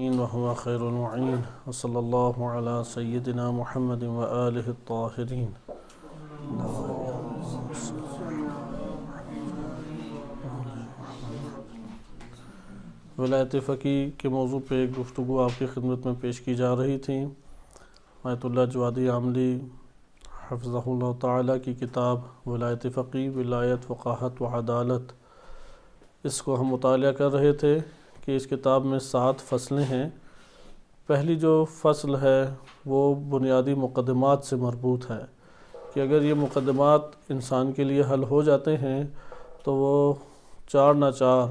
وهو خير المعين وصلى الله على سيدنا محمد وآله الطاهرين. ولایت فقی کے موضوع پہ ایک گفتگو آپ کی خدمت میں پیش کی جا رہی تھی. آیت اللہ جوادی عاملی حفظہ اللہ تعالیٰ کی کتاب ولایت فقی ولایت فقاہت و عدالت، اس کو ہم مطالعہ کر رہے تھے کہ اس کتاب میں 7 فصلیں ہیں. پہلی جو فصل ہے وہ بنیادی مقدمات سے مربوط ہے کہ اگر یہ مقدمات انسان کے لیے حل ہو جاتے ہیں تو وہ چار نہ چار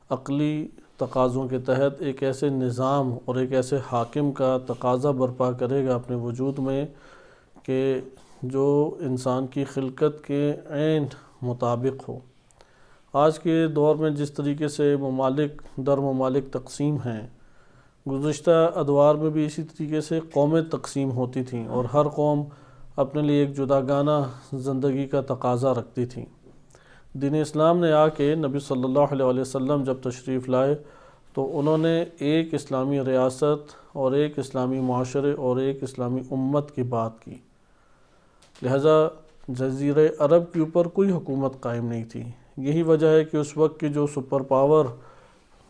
عقلی تقاضوں کے تحت ایک ایسے نظام اور ایک ایسے حاکم کا تقاضا برپا کرے گا اپنے وجود میں کہ جو انسان کی خلقت کے عین مطابق ہو. آج کے دور میں جس طریقے سے ممالک در ممالک تقسیم ہیں، گزشتہ ادوار میں بھی اسی طریقے سے قومیں تقسیم ہوتی تھیں اور ہر قوم اپنے لیے ایک جداگانہ زندگی کا تقاضا رکھتی تھیں. دین اسلام نے آ کے نبی صلی اللہ علیہ وسلم جب تشریف لائے تو انہوں نے ایک اسلامی ریاست اور ایک اسلامی معاشرے اور ایک اسلامی امت کی بات کی. لہذا جزیرہ عرب کے اوپر کوئی حکومت قائم نہیں تھی. یہی وجہ ہے کہ اس وقت کی جو سپر پاور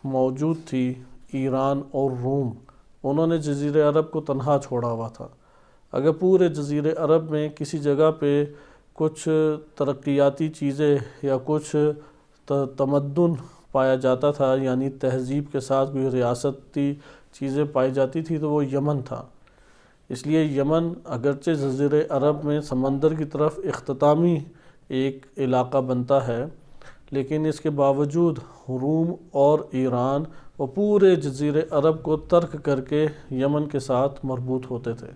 موجود تھی ایران اور روم، انہوں نے جزیرہ عرب کو تنہا چھوڑا ہوا تھا. اگر پورے جزیرہ عرب میں کسی جگہ پہ کچھ ترقیاتی چیزیں یا کچھ تمدن پایا جاتا تھا، یعنی تہذیب کے ساتھ کوئی ریاستی چیزیں پائی جاتی تھی، تو وہ یمن تھا. اس لیے یمن اگرچہ جزیرہ عرب میں سمندر کی طرف اختتامی ایک علاقہ بنتا ہے، لیکن اس کے باوجود روم اور ایران وہ پورے جزیرہ عرب کو ترک کر کے یمن کے ساتھ مربوط ہوتے تھے،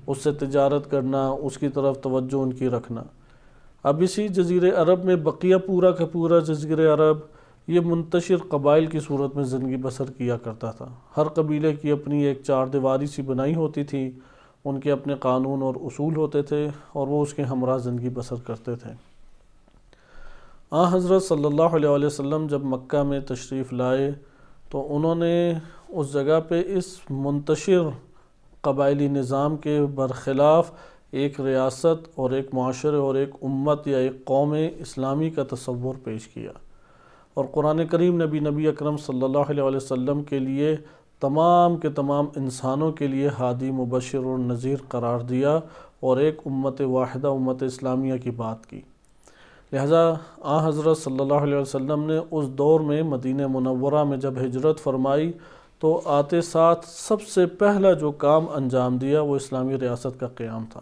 اس سے تجارت کرنا، اس کی طرف توجہ ان کی رکھنا. اب اسی جزیرہ عرب میں بقیہ پورا کا پورا جزیرہ عرب یہ منتشر قبائل کی صورت میں زندگی بسر کیا کرتا تھا. ہر قبیلے کی اپنی ایک چار دیواری سی بنائی ہوتی تھی، ان کے اپنے قانون اور اصول ہوتے تھے اور وہ اس کے ہمراہ زندگی بسر کرتے تھے. حضرت صلی اللہ علیہ وسلم جب مکہ میں تشریف لائے تو انہوں نے اس جگہ پہ اس منتشر قبائلی نظام کے برخلاف ایک ریاست اور ایک معاشرے اور ایک امت یا ایک قوم اسلامی کا تصور پیش کیا. اور قرآن کریم نے بھی نبی اکرم صلی اللہ علیہ وسلم کے لیے تمام کے تمام انسانوں کے لیے ہادی مبشر اور نذیر قرار دیا اور ایک امت واحدہ امت اسلامیہ کی بات کی. لہذا حضرت صلی اللہ علیہ وسلم نے اس دور میں مدینہ منورہ میں جب ہجرت فرمائی تو آتے ساتھ سب سے پہلا جو کام انجام دیا وہ اسلامی ریاست کا قیام تھا.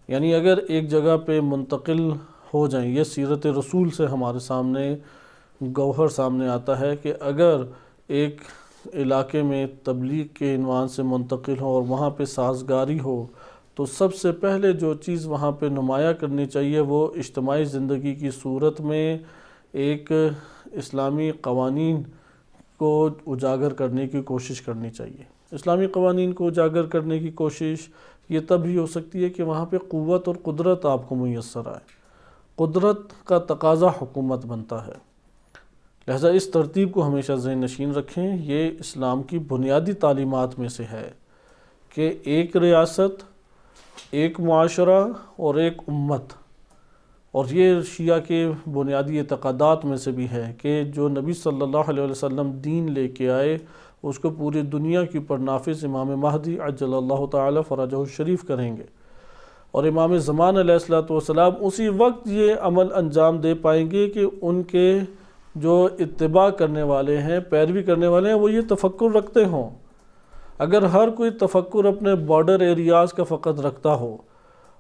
یعنی اگر ایک جگہ پہ منتقل ہو جائیں، یہ سیرت رسول سے ہمارے سامنے گوہر سامنے آتا ہے کہ اگر ایک علاقے میں تبلیغ کے عنوان سے منتقل ہو اور وہاں پہ سازگاری ہو تو سب سے پہلے جو چیز وہاں پہ نمایاں کرنی چاہیے وہ اجتماعی زندگی کی صورت میں ایک اسلامی قوانین کو اجاگر کرنے کی کوشش کرنی چاہیے. اسلامی قوانین کو اجاگر کرنے کی کوشش یہ تب ہی ہو سکتی ہے کہ وہاں پہ قوت اور قدرت آپ کو میسر آئے. قدرت کا تقاضا حکومت بنتا ہے. لہذا اس ترتیب کو ہمیشہ ذہن نشین رکھیں. یہ اسلام کی بنیادی تعلیمات میں سے ہے کہ ایک ریاست، ایک معاشرہ اور ایک امت. اور یہ شیعہ کے بنیادی اعتقادات میں سے بھی ہے کہ جو نبی صلی اللہ علیہ وسلم دین لے کے آئے اس کو پوری دنیا کے اوپر نافذ امام مہدی عجل اللہ تعالی فرجہ الشریف کریں گے، اور امام زمان علیہ السلام اسی وقت یہ عمل انجام دے پائیں گے کہ ان کے جو اتباع کرنے والے ہیں، پیروی کرنے والے ہیں، وہ یہ تفکر رکھتے ہوں. اگر ہر کوئی تفکر اپنے بارڈر ایریاز کا فقط رکھتا ہو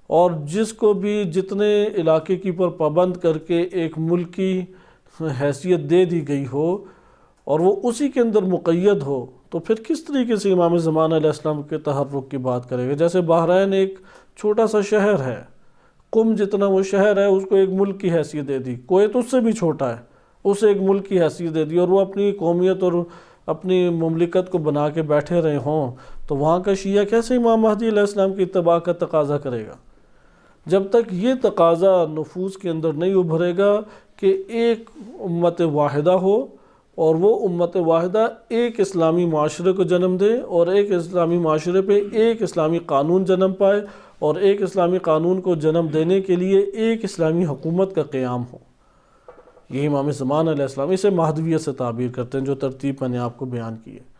اور جس کو بھی جتنے علاقے کی پر پابند کر کے ایک ملک کی حیثیت دے دی گئی ہو اور وہ اسی کے اندر مقید ہو تو پھر کس طریقے سے امام زمان علیہ السلام کے تحرک کی بات کرے گا. جیسے بحرین ایک چھوٹا سا شہر ہے، قم جتنا وہ شہر ہے اس کو ایک ملک کی حیثیت دے دی. کویت اس سے بھی چھوٹا ہے، اسے ایک ملک کی حیثیت دے دی اور وہ اپنی قومیت اور اپنی مملکت کو بنا کے بیٹھے رہے ہوں تو وہاں کا شیعہ کیسے امام مہدی علیہ السلام کی اتباع کا تقاضا کرے گا؟ جب تک یہ تقاضا نفوس کے اندر نہیں ابھرے گا کہ ایک امت واحدہ ہو اور وہ امت واحدہ ایک اسلامی معاشرے کو جنم دے، اور ایک اسلامی معاشرے پہ ایک اسلامی قانون جنم پائے، اور ایک اسلامی قانون کو جنم دینے کے لیے ایک اسلامی حکومت کا قیام ہو۔ یہ امام زمان علیہ السلام اسے مہدویت سے تعبیر کرتے ہیں، جو ترتیب میں نے آپ کو بیان کی ہے،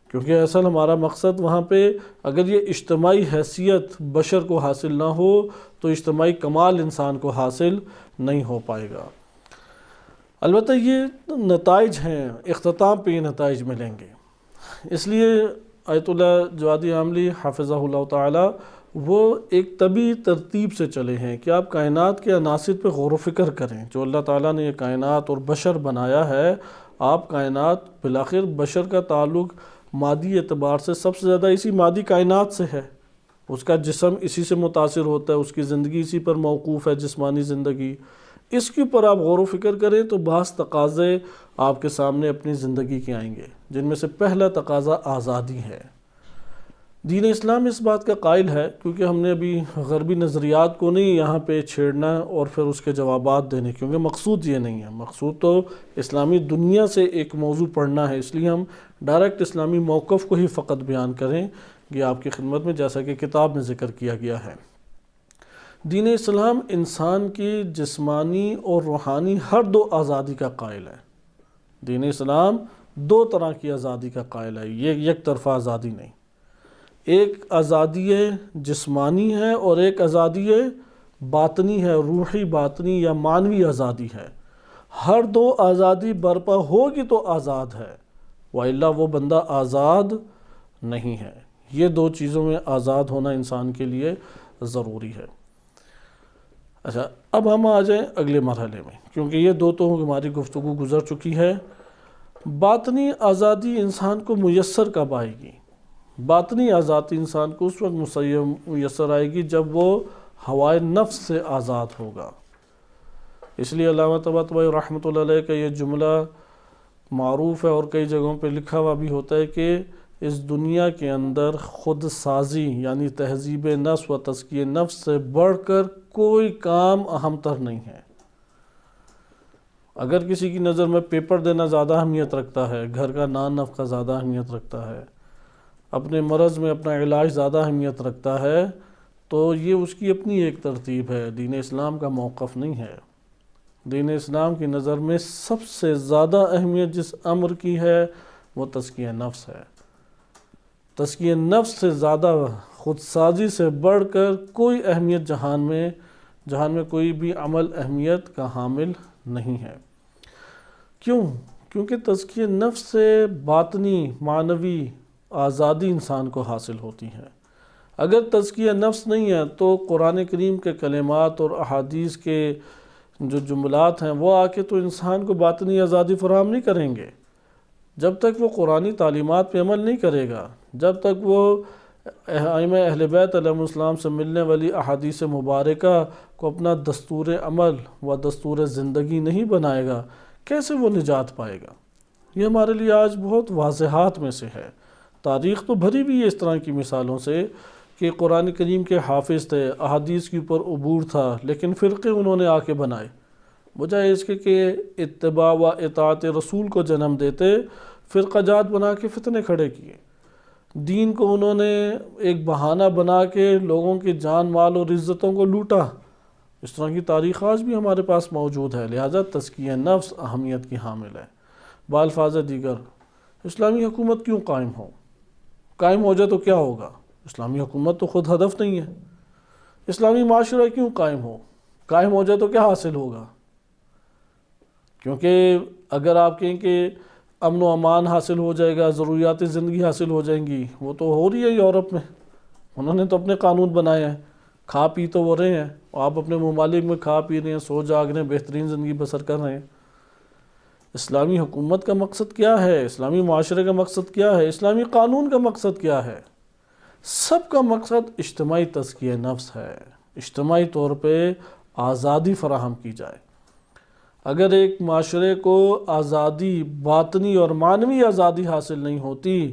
کیونکہ اصل ہمارا مقصد وہاں پہ اگر یہ اجتماعی حیثیت بشر کو حاصل نہ ہو تو اجتماعی کمال انسان کو حاصل نہیں ہو پائے گا۔ البتہ یہ نتائج ہیں، اختتام پہ یہ نتائج ملیں گے، اس لیے آیت اللہ جوادی عاملی حافظہ اللہ تعالی وہ ایک طبی ترتیب سے چلے ہیں کہ آپ کائنات کے عناصر پہ غور و فکر کریں۔ جو اللہ تعالیٰ نے یہ کائنات اور بشر بنایا ہے، آپ کائنات بالآخر بشر کا تعلق مادی اعتبار سے سب سے زیادہ اسی مادی کائنات سے ہے، اس کا جسم اسی سے متاثر ہوتا ہے، اس کی زندگی اسی پر موقوف ہے، جسمانی زندگی۔ اس کے اوپر آپ غور و فکر کریں تو بعض تقاضے آپ کے سامنے اپنی زندگی کے آئیں گے، جن میں سے پہلا تقاضا آزادی ہے۔ دین اسلام اس بات کا قائل ہے، کیونکہ ہم نے ابھی غربی نظریات کو نہیں یہاں پہ چھیڑنا اور پھر اس کے جوابات دینے، کیونکہ مقصود یہ نہیں ہے، مقصود تو اسلامی دنیا سے ایک موضوع پڑھنا ہے، اس لیے ہم ڈائریکٹ اسلامی موقف کو ہی فقط بیان کریں گے آپ کی خدمت میں، جیسا کہ کتاب میں ذکر کیا گیا ہے۔ دین اسلام انسان کی جسمانی اور روحانی ہر دو آزادی کا قائل ہے۔ دین اسلام دو طرح کی آزادی کا قائل ہے، یہ یک طرفہ آزادی نہیں۔ ایک آزادی جسمانی ہے اور ایک آزادی باطنی ہے، روحی باطنی یا معنوی آزادی ہے۔ ہر دو آزادی برپا ہوگی تو آزاد ہے، وَإِلَّا وہ بندہ آزاد نہیں ہے۔ یہ دو چیزوں میں آزاد ہونا انسان کے لیے ضروری ہے۔ اچھا، اب ہم آ جائیں اگلے مرحلے میں، کیونکہ یہ دو تو ہماری گفتگو گزر چکی ہے۔ باطنی آزادی انسان کو میسر کب آئے گی؟ باطنی آزادی انسان کو اس وقت میسر آئے گی جب وہ ہوائے نفس سے آزاد ہوگا۔ اس لیے علامہ طباطبائی رحمۃ اللہ علیہ کا یہ جملہ معروف ہے اور کئی جگہوں پہ لکھا ہوا بھی ہوتا ہے کہ اس دنیا کے اندر خود سازی یعنی تہذیب نفس و تزکیہ نفس سے بڑھ کر کوئی کام اہم تر نہیں ہے۔ اگر کسی کی نظر میں پیپر دینا زیادہ اہمیت رکھتا ہے، گھر کا نان نفقہ زیادہ اہمیت رکھتا ہے، اپنے مرض میں اپنا علاج زیادہ اہمیت رکھتا ہے، تو یہ اس کی اپنی ایک ترتیب ہے، دین اسلام کا موقف نہیں ہے۔ دین اسلام کی نظر میں سب سے زیادہ اہمیت جس امر کی ہے وہ تزکیہ نفس ہے۔ تزکیہ نفس سے زیادہ خود سازی سے بڑھ کر کوئی اہمیت جہان میں کوئی بھی عمل اہمیت کا حامل نہیں ہے۔ کیوں؟ کیونکہ تزکیہ نفس سے باطنی معنوی آزادی انسان کو حاصل ہوتی ہے۔ اگر تزکیہ نفس نہیں ہے تو قرآن کریم کے کلمات اور احادیث کے جو جملات ہیں وہ آ کے تو انسان کو باطنی آزادی فراہم نہیں کریں گے۔ جب تک وہ قرآنی تعلیمات پہ عمل نہیں کرے گا، جب تک وہ ائمہ اہل بیت علیہ السلام سے ملنے والی احادیث مبارکہ کو اپنا دستور عمل و دستور زندگی نہیں بنائے گا، کیسے وہ نجات پائے گا؟ یہ ہمارے لیے آج بہت واضحات میں سے ہے۔ تاریخ تو بھری بھی ہے اس طرح کی مثالوں سے کہ قرآن کریم کے حافظ تھے، احادیث کے اوپر عبور تھا، لیکن فرقے انہوں نے آ کے بنائے، بجائے اس کے کہ اتباع و اطاعت رسول کو جنم دیتے، فرقہ جات بنا کے فتنے کھڑے کیے۔ دین کو انہوں نے ایک بہانہ بنا کے لوگوں کی جان مال اور عزتوں کو لوٹا۔ اس طرح کی تاریخ آج بھی ہمارے پاس موجود ہے، لہذا تزکیہ نفس اہمیت کی حامل ہے۔ بالفاظ دیگر اسلامی حکومت کیوں قائم ہو جائے تو کیا ہوگا؟ اسلامی حکومت تو خود ہدف نہیں ہے۔ اسلامی معاشرہ کیوں قائم ہو جائے تو کیا حاصل ہوگا؟ کیونکہ اگر آپ کہیں کہ امن و امان حاصل ہو جائے گا، ضروریات زندگی حاصل ہو جائیں گی، وہ تو ہو رہی ہے یورپ میں، انہوں نے تو اپنے قانون بنائے ہیں، کھا پی تو وہ رہے ہیں، آپ اپنے ممالک میں کھا پی رہے ہیں، سو جاگ رہے ہیں، بہترین زندگی بسر کر رہے ہیں۔ اسلامی حکومت کا مقصد کیا ہے؟ اسلامی معاشرے کا مقصد کیا ہے؟ اسلامی قانون کا مقصد کیا ہے؟ سب کا مقصد اجتماعی تزکیہ نفس ہے، اجتماعی طور پہ آزادی فراہم کی جائے۔ اگر ایک معاشرے کو آزادی باطنی اور معنوی آزادی حاصل نہیں ہوتی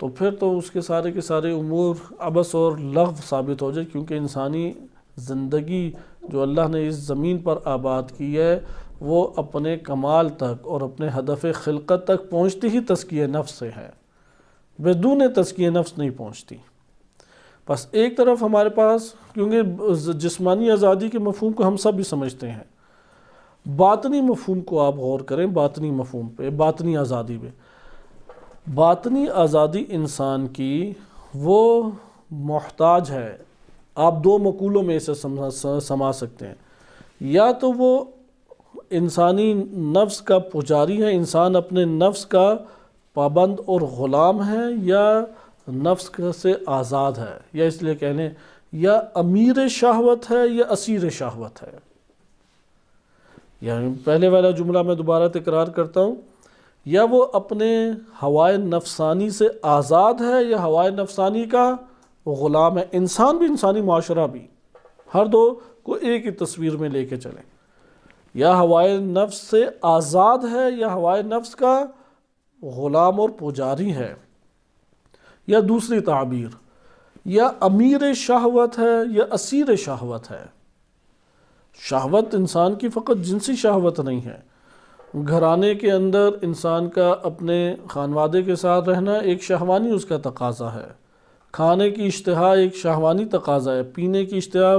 تو پھر تو اس کے سارے امور عبث اور لغو ثابت ہو جائے، کیونکہ انسانی زندگی جو اللہ نے اس زمین پر آباد کی ہے وہ اپنے کمال تک اور اپنے ہدف خلقت تک پہنچتی ہی تزکیہ نفس سے ہے، بدون تزکیہ نفس نہیں پہنچتی۔ بس ایک طرف ہمارے پاس، کیونکہ جسمانی آزادی کے مفہوم کو ہم سب بھی سمجھتے ہیں، باطنی مفہوم کو آپ غور کریں، باطنی مفہوم پہ، باطنی آزادی پہ۔ باطنی آزادی انسان کی وہ محتاج ہے، آپ دو مقولوں میں اسے سما سکتے ہیں، یا تو وہ انسانی نفس کا پجاری ہے، انسان اپنے نفس کا پابند اور غلام ہے، یا نفس سے آزاد ہے، یا اس لیے کہنے یا امیر شہوت ہے یا اسیر شہوت ہے۔ یعنی پہلے والا جملہ میں دوبارہ تکرار کرتا ہوں، یا وہ اپنے ہوائے نفسانی سے آزاد ہے یا ہوائے نفسانی کا غلام ہے۔ انسان بھی، انسانی معاشرہ بھی، ہر دو کو ایک ہی تصویر میں لے کے چلیں، یا ہوائے نفس سے آزاد ہے یا ہوائے نفس کا غلام اور پجاری ہے، یا دوسری تعبیر، یا امیر شہوت ہے یا اسیر شہوت ہے۔ شہوت انسان کی فقط جنسی شہوت نہیں ہے، گھرانے کے اندر انسان کا اپنے خانوادے کے ساتھ رہنا ایک شہوانی اس کا تقاضا ہے، کھانے کی اشتہا ایک شہوانی تقاضا ہے، پینے کی اشتہا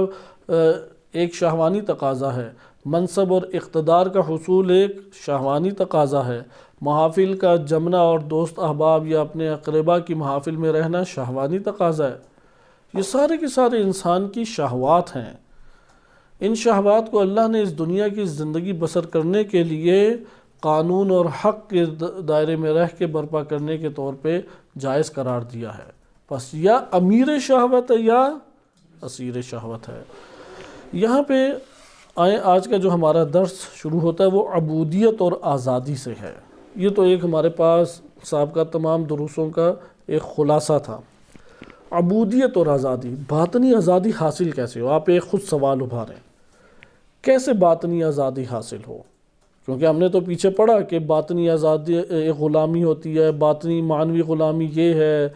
ایک شہوانی تقاضا ہے، منصب اور اقتدار کا حصول ایک شہوانی تقاضا ہے، محافل کا جمنا اور دوست احباب یا اپنے اقربا کی محافل میں رہنا شہوانی تقاضا ہے۔ یہ سارے کے سارے انسان کی شہوات ہیں۔ ان شہوات کو اللہ نے اس دنیا کی زندگی بسر کرنے کے لیے قانون اور حق کے دائرے میں رہ کے برپا کرنے کے طور پہ جائز قرار دیا ہے۔ بس یا امیر شہوت ہے یا اسیر شہوت ہے۔ یہاں پہ آئیں، آج کا جو ہمارا درس شروع ہوتا ہے وہ عبودیت اور آزادی سے ہے۔ یہ تو ایک ہمارے پاس سابقہ تمام دروسوں کا ایک خلاصہ تھا۔ عبودیت اور آزادی، باطنی آزادی حاصل کیسے ہو؟ آپ ایک خود سوال ابھاریں، کیسے باطنی آزادی حاصل ہو؟ کیونکہ ہم نے تو پیچھے پڑھا کہ باطنی آزادی ایک غلامی ہوتی ہے، باطنی معنوی غلامی یہ ہے،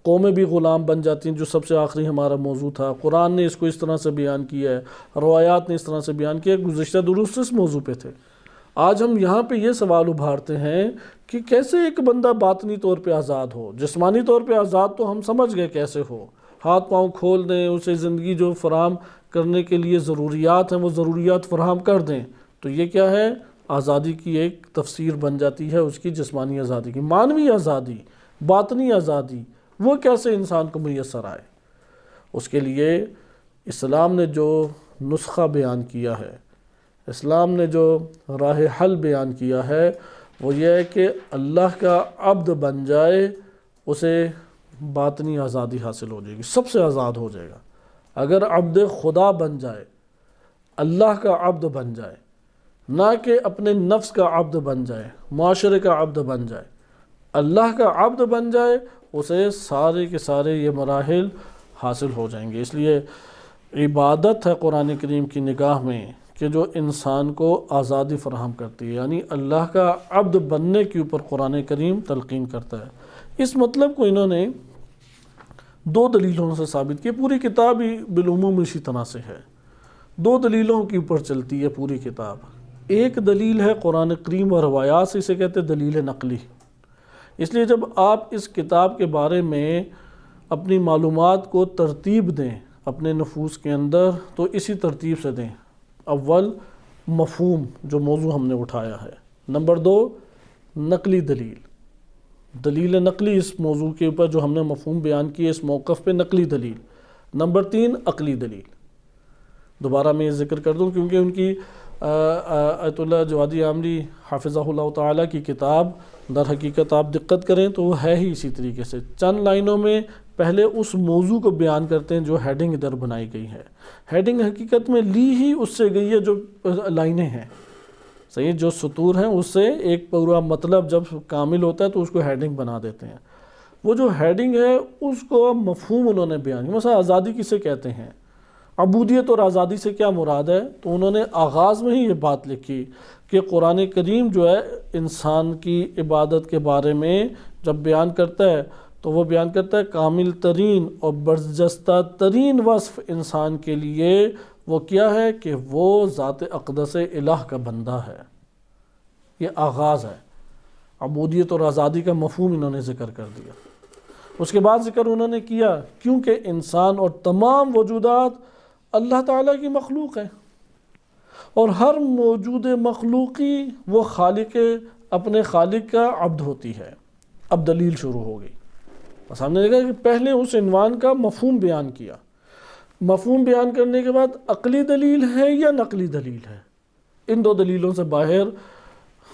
قومیں بھی غلام بن جاتی ہیں، جو سب سے آخری ہمارا موضوع تھا۔ قرآن نے اس کو اس طرح سے بیان کیا ہے، روایات نے اس طرح سے بیان کیا ہے، گزشتہ دروس اس موضوع پہ تھے۔ آج ہم یہاں پہ یہ سوال ابھارتے ہیں کہ کیسے ایک بندہ باطنی طور پہ آزاد ہو؟ جسمانی طور پہ آزاد تو ہم سمجھ گئے کیسے ہو، ہاتھ پاؤں کھول دیں، اسے زندگی جو فراہم کرنے کے لیے ضروریات ہیں وہ ضروریات فراہم کر دیں، تو یہ کیا ہے؟ آزادی کی ایک تفسیر بن جاتی ہے اس کی جسمانی آزادی کی۔ معنوی آزادی، باطنی آزادی، وہ کیسے انسان کو میسر آئے؟ اس کے لیے اسلام نے جو نسخہ بیان کیا ہے، اسلام نے جو راہ حل بیان کیا ہے، وہ یہ ہے کہ اللہ کا عبد بن جائے، اسے باطنی آزادی حاصل ہو جائے گی، سب سے آزاد ہو جائے گا۔ اگر عبد خدا بن جائے، اللہ کا عبد بن جائے، نہ کہ اپنے نفس کا عبد بن جائے، معاشرے کا عبد بن جائے، اللہ کا عبد بن جائے، اسے سارے کے سارے یہ مراحل حاصل ہو جائیں گے۔ اس لیے عبادت ہے قرآن کریم کی نگاہ میں کہ جو انسان کو آزادی فراہم کرتی ہے، یعنی اللہ کا عبد بننے کے اوپر قرآن کریم تلقین کرتا ہے۔ اس مطلب کو انہوں نے دو دلیلوں سے ثابت کیا، پوری کتاب ہی بالعموم اسی طرح سے ہے، دو دلیلوں کے اوپر چلتی ہے پوری کتاب۔ ایک دلیل ہے قرآن کریم و روایات سے، اسے کہتے ہیں دلیل نقلی۔ اس لیے جب آپ اس کتاب کے بارے میں اپنی معلومات کو ترتیب دیں اپنے نفوس کے اندر، تو اسی ترتیب سے دیں۔ اول مفہوم، جو موضوع ہم نے اٹھایا ہے، نمبر دو نقلی دلیل، دلیل نقلی اس موضوع کے اوپر جو ہم نے مفہوم بیان کیے اس موقف پہ نقلی دلیل، نمبر تین عقلی دلیل۔ دوبارہ میں یہ ذکر کر دوں کیونکہ ان کی آیت اللہ جوادی عامری حافظہ اللہ تعالیٰ کی کتاب در حقیقت آپ دقت کریں تو وہ ہے ہی اسی طریقے سے، چند لائنوں میں پہلے اس موضوع کو بیان کرتے ہیں جو ہیڈنگ ادھر بنائی گئی ہے۔ ہیڈنگ حقیقت میں لی ہی اس سے گئی ہے جو لائنیں ہیں، صحیح، جو سطور ہیں اس سے ایک پورا مطلب جب کامل ہوتا ہے تو اس کو ہیڈنگ بنا دیتے ہیں۔ وہ جو ہیڈنگ ہے اس کو مفہوم انہوں نے بیان کیا۔ مثلا آزادی کسے کہتے ہیں، عبودیت اور آزادی سے کیا مراد ہے، تو انہوں نے آغاز میں ہی یہ بات لکھی کہ قرآن کریم جو ہے انسان کی عبادت کے بارے میں جب بیان کرتا ہے تو وہ بیان کرتا ہے کامل ترین اور برجستہ ترین وصف انسان کے لیے وہ کیا ہے کہ وہ ذات اقدس الہ کا بندہ ہے۔ یہ آغاز ہے۔ عبودیت اور آزادی کا مفہوم انہوں نے ذکر کر دیا۔ اس کے بعد ذکر انہوں نے کیا کیونکہ انسان اور تمام موجودات اللہ تعالیٰ کی مخلوق ہیں، اور ہر موجود مخلوقی وہ خالق اپنے خالق کا عبد ہوتی ہے۔ اب دلیل شروع ہو گئی۔ بس ہم نے دیکھا کہ پہلے اس عنوان کا مفہوم بیان کیا، مفہوم بیان کرنے کے بعد عقلی دلیل ہے یا نقلی دلیل ہے، ان دو دلیلوں سے باہر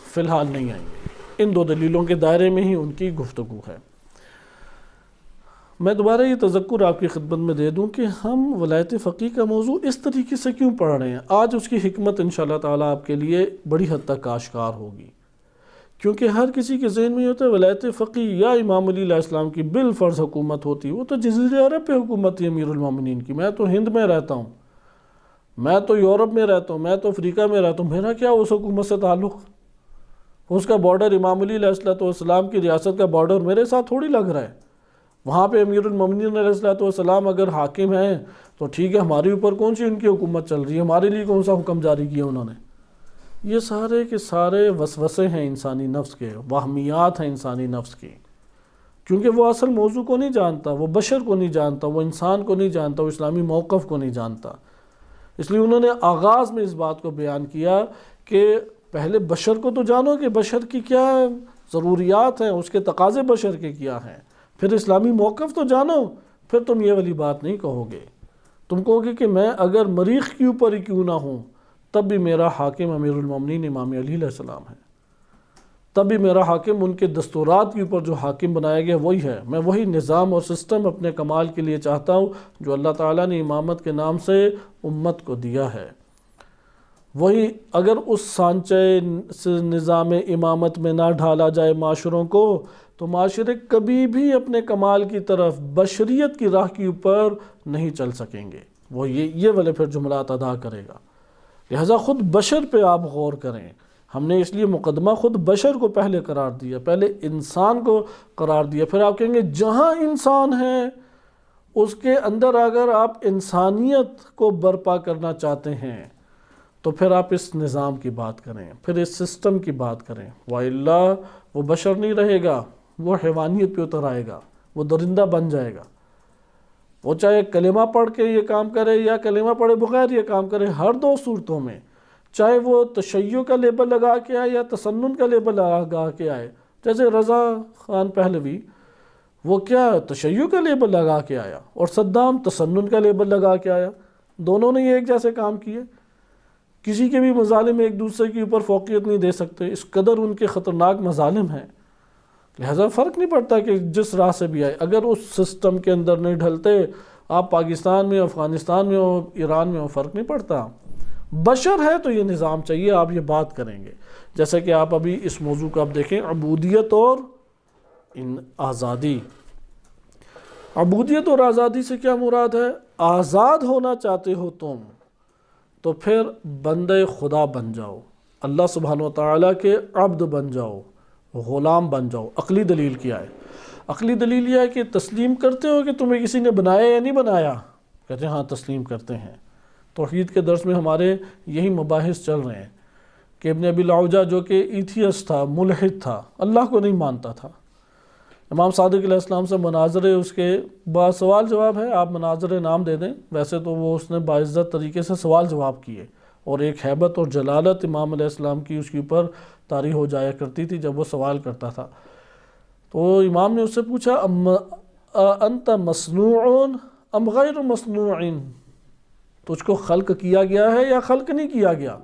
فی الحال نہیں آئیں گے، ان دو دلیلوں کے دائرے میں ہی ان کی گفتگو ہے۔ میں دوبارہ یہ تذکر آپ کی خدمت میں دے دوں کہ ہم ولایت فقیہ کا موضوع اس طریقے سے کیوں پڑھ رہے ہیں۔ آج اس کی حکمت انشاءاللہ تعالیٰ آپ کے لیے بڑی حد تک آشکار ہوگی، کیونکہ ہر کسی کے ذہن میں یہ ہوتا ہے ولایت فقیہ یا امام علی علیہ السلام کی بالفرض حکومت ہوتی، وہ تو جزیرہ عرب پہ حکومت تھی امیر المومنین کی، میں تو ہند میں رہتا ہوں، میں تو یورپ میں رہتا ہوں، میں تو افریقہ میں رہتا ہوں، میرا کیا اس حکومت سے تعلق؟ اس کا بارڈر امام علی علیہ السلام کی ریاست کا بارڈر میرے ساتھ تھوڑی لگ رہا ہے۔ وہاں پہ امیر المومنین علیہ السلام اگر حاکم ہیں تو ٹھیک ہے، ہمارے اوپر کون سی ان کی حکومت چل رہی ہے، ہمارے لیے کون سا حکم جاری کیا انہوں نے؟ یہ سارے کے سارے وسوسے ہیں انسانی نفس کے، وہمیات ہیں انسانی نفس کی، کیونکہ وہ اصل موضوع کو نہیں جانتا، وہ بشر کو نہیں جانتا، وہ انسان کو نہیں جانتا، وہ اسلامی موقف کو نہیں جانتا۔ اس لیے انہوں نے آغاز میں اس بات کو بیان کیا کہ پہلے بشر کو تو جانو کہ بشر کی کیا ضروریات ہیں، اس کے تقاضے بشر کے کیا ہیں، پھر اسلامی موقف تو جانو، پھر تم یہ والی بات نہیں کہو گے۔ تم کہو گے کہ میں اگر مریخ کے اوپر ہی کیوں نہ ہوں تب بھی میرا حاکم امیر المومنین امام علی علیہ السلام ہے، تب بھی میرا حاکم ان کے دستورات کے اوپر جو حاکم بنایا گیا وہی ہے، میں وہی نظام اور سسٹم اپنے کمال کے لیے چاہتا ہوں جو اللہ تعالیٰ نے امامت کے نام سے امت کو دیا ہے۔ وہی اگر اس سانچے نظام امامت میں نہ ڈھالا جائے معاشروں کو تو معاشرے کبھی بھی اپنے کمال کی طرف بشریت کی راہ کے اوپر نہیں چل سکیں گے۔ وہ یہ والے پھر جملات ادا کرے گا۔ لہٰذا خود بشر پہ آپ غور کریں، ہم نے اس لیے مقدمہ خود بشر کو پہلے قرار دیا، پہلے انسان کو قرار دیا، پھر آپ کہیں گے جہاں انسان ہے اس کے اندر اگر آپ انسانیت کو برپا کرنا چاہتے ہیں تو پھر آپ اس نظام کی بات کریں، پھر اس سسٹم کی بات کریں، وَإِلَّا وہ بشر نہیں رہے گا، وہ حیوانیت پہ اتر آئے گا، وہ درندہ بن جائے گا۔ وہ چاہے کلمہ پڑھ کے یہ کام کرے یا کلمہ پڑھے بغیر یہ کام کرے، ہر دو صورتوں میں چاہے وہ تشیع کا لیبل لگا کے آئے یا تسنن کا لیبل لگا کے آئے، جیسے رضا خان پہلوی وہ کیا تشیع کا لیبل لگا کے آیا اور صدام تسنن کا لیبل لگا کے آیا، دونوں نے یہ ایک جیسے کام کیے، کسی کے بھی مظالم ایک دوسرے کے اوپر فوقیت نہیں دے سکتے، اس قدر ان کے خطرناک مظالم ہیں۔ لہذا فرق نہیں پڑتا کہ جس راہ سے بھی آئے، اگر اس سسٹم کے اندر نہیں ڈھلتے، آپ پاکستان میں ہو، افغانستان میں ہو، ایران میں ہو، فرق نہیں پڑتا۔ بشر ہے تو یہ نظام چاہیے، آپ یہ بات کریں گے۔ جیسے کہ آپ ابھی اس موضوع کو آپ دیکھیں، عبودیت اور آزادی۔ عبودیت اور آزادی سے کیا مراد ہے؟ آزاد ہونا چاہتے ہو تم تو پھر بندے خدا بن جاؤ، اللہ سبحانہ وتعالیٰ کے عبد بن جاؤ، غلام بن جاؤ۔ عقلی دلیل کیا ہے؟ عقلی دلیل یہ ہے کہ تسلیم کرتے ہو کہ تمہیں کسی نے بنایا یا نہیں بنایا؟ کہتے ہیں ہاں تسلیم کرتے ہیں۔ توحید کے درس میں ہمارے یہی مباحث چل رہے ہیں کہ ابن ابی العوجہ جو کہ ایتھیسٹ تھا، ملحد تھا، اللہ کو نہیں مانتا تھا، امام صادق علیہ السلام سے مناظرے اس کے بعد سوال جواب ہے، آپ مناظرے نام دے دیں، ویسے تو وہ اس نے باعزت طریقے سے سوال جواب کیے، اور ایک ہیبت اور جلالت امام علیہ السلام کی اس کے اوپر طاری ہو جایا کرتی تھی جب وہ سوال کرتا تھا۔ تو امام نے اس سے پوچھا انت مصنوع ام غیر مصنوع، تجھ کو خلق کیا گیا ہے یا خلق نہیں کیا گیا؟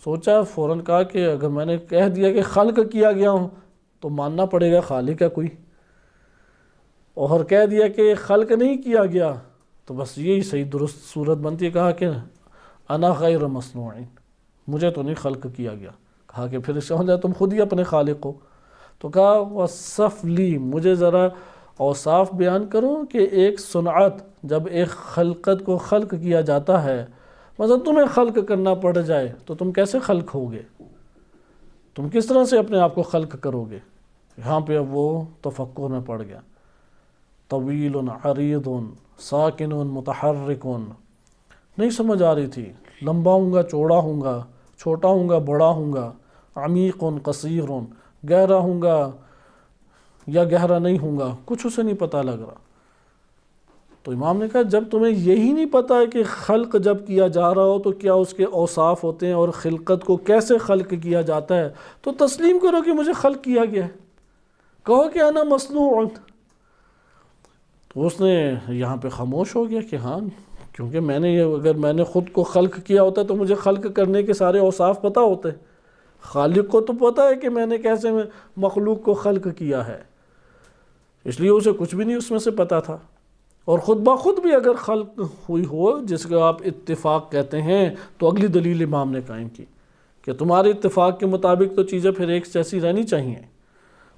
سوچا، فوراً کہا کہ اگر میں نے کہہ دیا کہ خلق کیا گیا ہوں تو ماننا پڑے گا خالق ہے کوئی، اور کہہ دیا کہ خلق نہیں کیا گیا تو بس یہی صحیح درست صورت بنتی ہے۔ کہا کہ انا غیر مصنوع، مجھے تو نہیں خلق کیا گیا۔ کہا کہ پھر اس کا مطلب تم خود ہی اپنے خالق ہو۔ تو کہا وصف لی، مجھے ذرا اوصاف بیان کرو کہ ایک صنعت جب ایک خلقت کو خلق کیا جاتا ہے، مثلا تمہیں خلق کرنا پڑ جائے تو تم کیسے خلق ہوگے؟ تم کس طرح سے اپنے آپ کو خلق کرو گے؟ یہاں پہ اب وہ تفکر میں پڑ گیا۔ طویل عریض ساکن متحرک، نہیں سمجھ آ رہی تھی، لمبا ہوں گا چوڑا ہوں گا، چھوٹا ہوں گا بڑا ہوں گا، عمیق قصیر، گہرا ہوں گا یا گہرا نہیں ہوں گا، کچھ اسے نہیں پتہ لگ رہا۔ تو امام نے کہا جب تمہیں یہی نہیں پتہ ہے کہ خلق جب کیا جا رہا ہو تو کیا اس کے اوصاف ہوتے ہیں اور خلقت کو کیسے خلق کیا جاتا ہے، تو تسلیم کرو کہ مجھے خلق کیا گیا ہے، کہو کہ انا مصنوع۔ تو اس نے یہاں پہ خاموش ہو گیا کہ ہاں، کیونکہ اگر میں نے خود کو خلق کیا ہوتا تو مجھے خلق کرنے کے سارے اوصاف پتہ ہوتے، خالق کو تو پتہ ہے کہ میں نے کیسے مخلوق کو خلق کیا ہے، اس لیے اسے کچھ بھی نہیں اس میں سے پتہ تھا۔ اور خود بخود بھی اگر خلق ہوئی ہو جس کو آپ اتفاق کہتے ہیں، تو اگلی دلیل امام نے قائم کی کہ تمہارے اتفاق کے مطابق تو چیزیں پھر ایک جیسی رہنی چاہیے،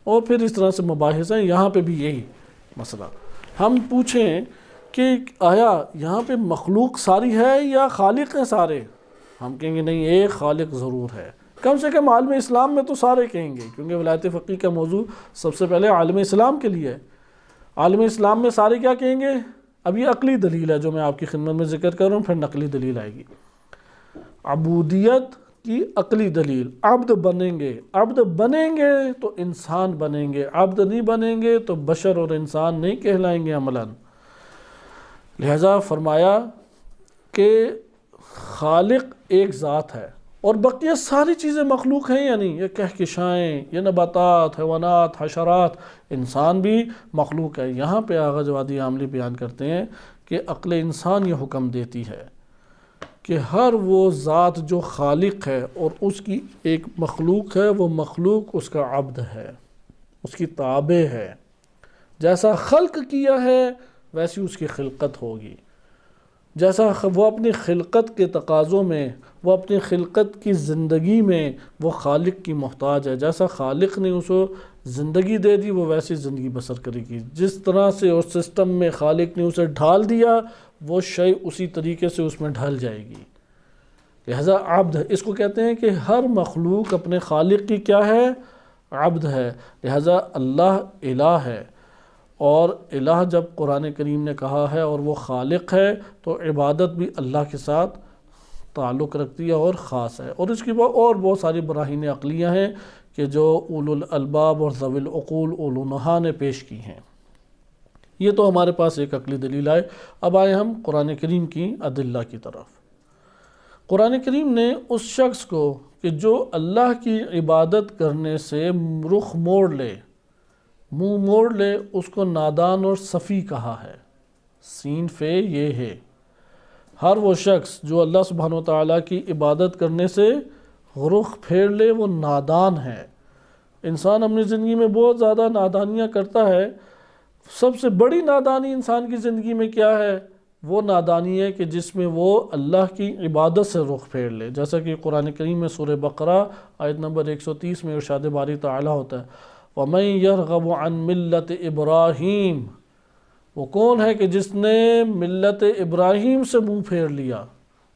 اور پھر اس طرح سے مباحث ہیں۔ یہاں پہ بھی یہی مسئلہ، ہم پوچھیں کہ آیا یہاں پہ مخلوق ساری ہے یا خالق ہیں سارے، ہم کہیں گے نہیں، ایک خالق ضرور ہے، کم سے کم عالم اسلام میں تو سارے کہیں گے، کیونکہ ولایت فقیہ کا موضوع سب سے پہلے عالم اسلام کے لیے ہے۔ عالم اسلام میں سارے کیا کہیں گے؟ اب یہ عقلی دلیل ہے جو میں آپ کی خدمت میں ذکر کر رہا ہوں، پھر نقلی دلیل آئے گی۔ عبودیت کی عقلی دلیل، عبد بنیں گے تو انسان بنیں گے، عبد نہیں بنیں گے تو بشر اور انسان نہیں کہلائیں گے عملاً۔ لہذا فرمایا کہ خالق ایک ذات ہے اور بقیہ ساری چیزیں مخلوق ہیں، یعنی یہ کہکشائیں، یہ نباتات، حیوانات، حشرات، انسان بھی مخلوق ہے۔ یہاں پہ آغا جوادی عاملی بیان کرتے ہیں کہ عقل انسان یہ حکم دیتی ہے کہ ہر وہ ذات جو خالق ہے اور اس کی ایک مخلوق ہے، وہ مخلوق اس کا عبد ہے، اس کی تابع ہے، جیسا خلق کیا ہے ویسی اس کی خلقت ہوگی، جیسا وہ اپنی خلقت کے تقاضوں میں، وہ اپنی خلقت کی زندگی میں وہ خالق کی محتاج ہے، جیسا خالق نے اس کو زندگی دے دی وہ ویسی زندگی بسر کرے گی، جس طرح سے اس سسٹم میں خالق نے اسے ڈھال دیا وہ شے اسی طریقے سے اس میں ڈھل جائے گی۔ لہذا عبد، اس کو کہتے ہیں کہ ہر مخلوق اپنے خالق کی کیا ہے؟ عبد ہے۔ لہذا اللہ الہ ہے، اور الہ جب قرآن کریم نے کہا ہے اور وہ خالق ہے تو عبادت بھی اللہ کے ساتھ تعلق رکھتی ہے اور خاص ہے۔ اور اس کی اور بہت ساری براہین عقلیہ ہیں کہ جو اولو الالباب اور ذوی العقول اولو نہا نے پیش کی ہیں۔ یہ تو ہمارے پاس ایک عقلی دلیل آئے۔ اب آئے ہم قرآن کریم کی ادلہ کی طرف۔ قرآن کریم نے اس شخص کو کہ جو اللہ کی عبادت کرنے سے رخ موڑ لے، منہ موڑ لے، اس کو نادان اور صفی کہا ہے۔ سین فے یہ ہے، ہر وہ شخص جو اللہ سبحانہ وتعالیٰ کی عبادت کرنے سے رخ پھیر لے وہ نادان ہے۔ انسان اپنی زندگی میں بہت زیادہ نادانیاں کرتا ہے، سب سے بڑی نادانی انسان کی زندگی میں کیا ہے؟ وہ نادانی ہے کہ جس میں وہ اللہ کی عبادت سے رخ پھیر لے، جیسا کہ قرآن کریم میں سورہ بقرہ آیت نمبر 130 میں ارشاد باری تعالیٰ ہوتا ہے، وَمَن يَرْغَبُ عَن مِلَّةِ إِبْرَاهِيمَ، وہ کون ہے کہ جس نے ملت ابراہیم سے منہ پھیر لیا؟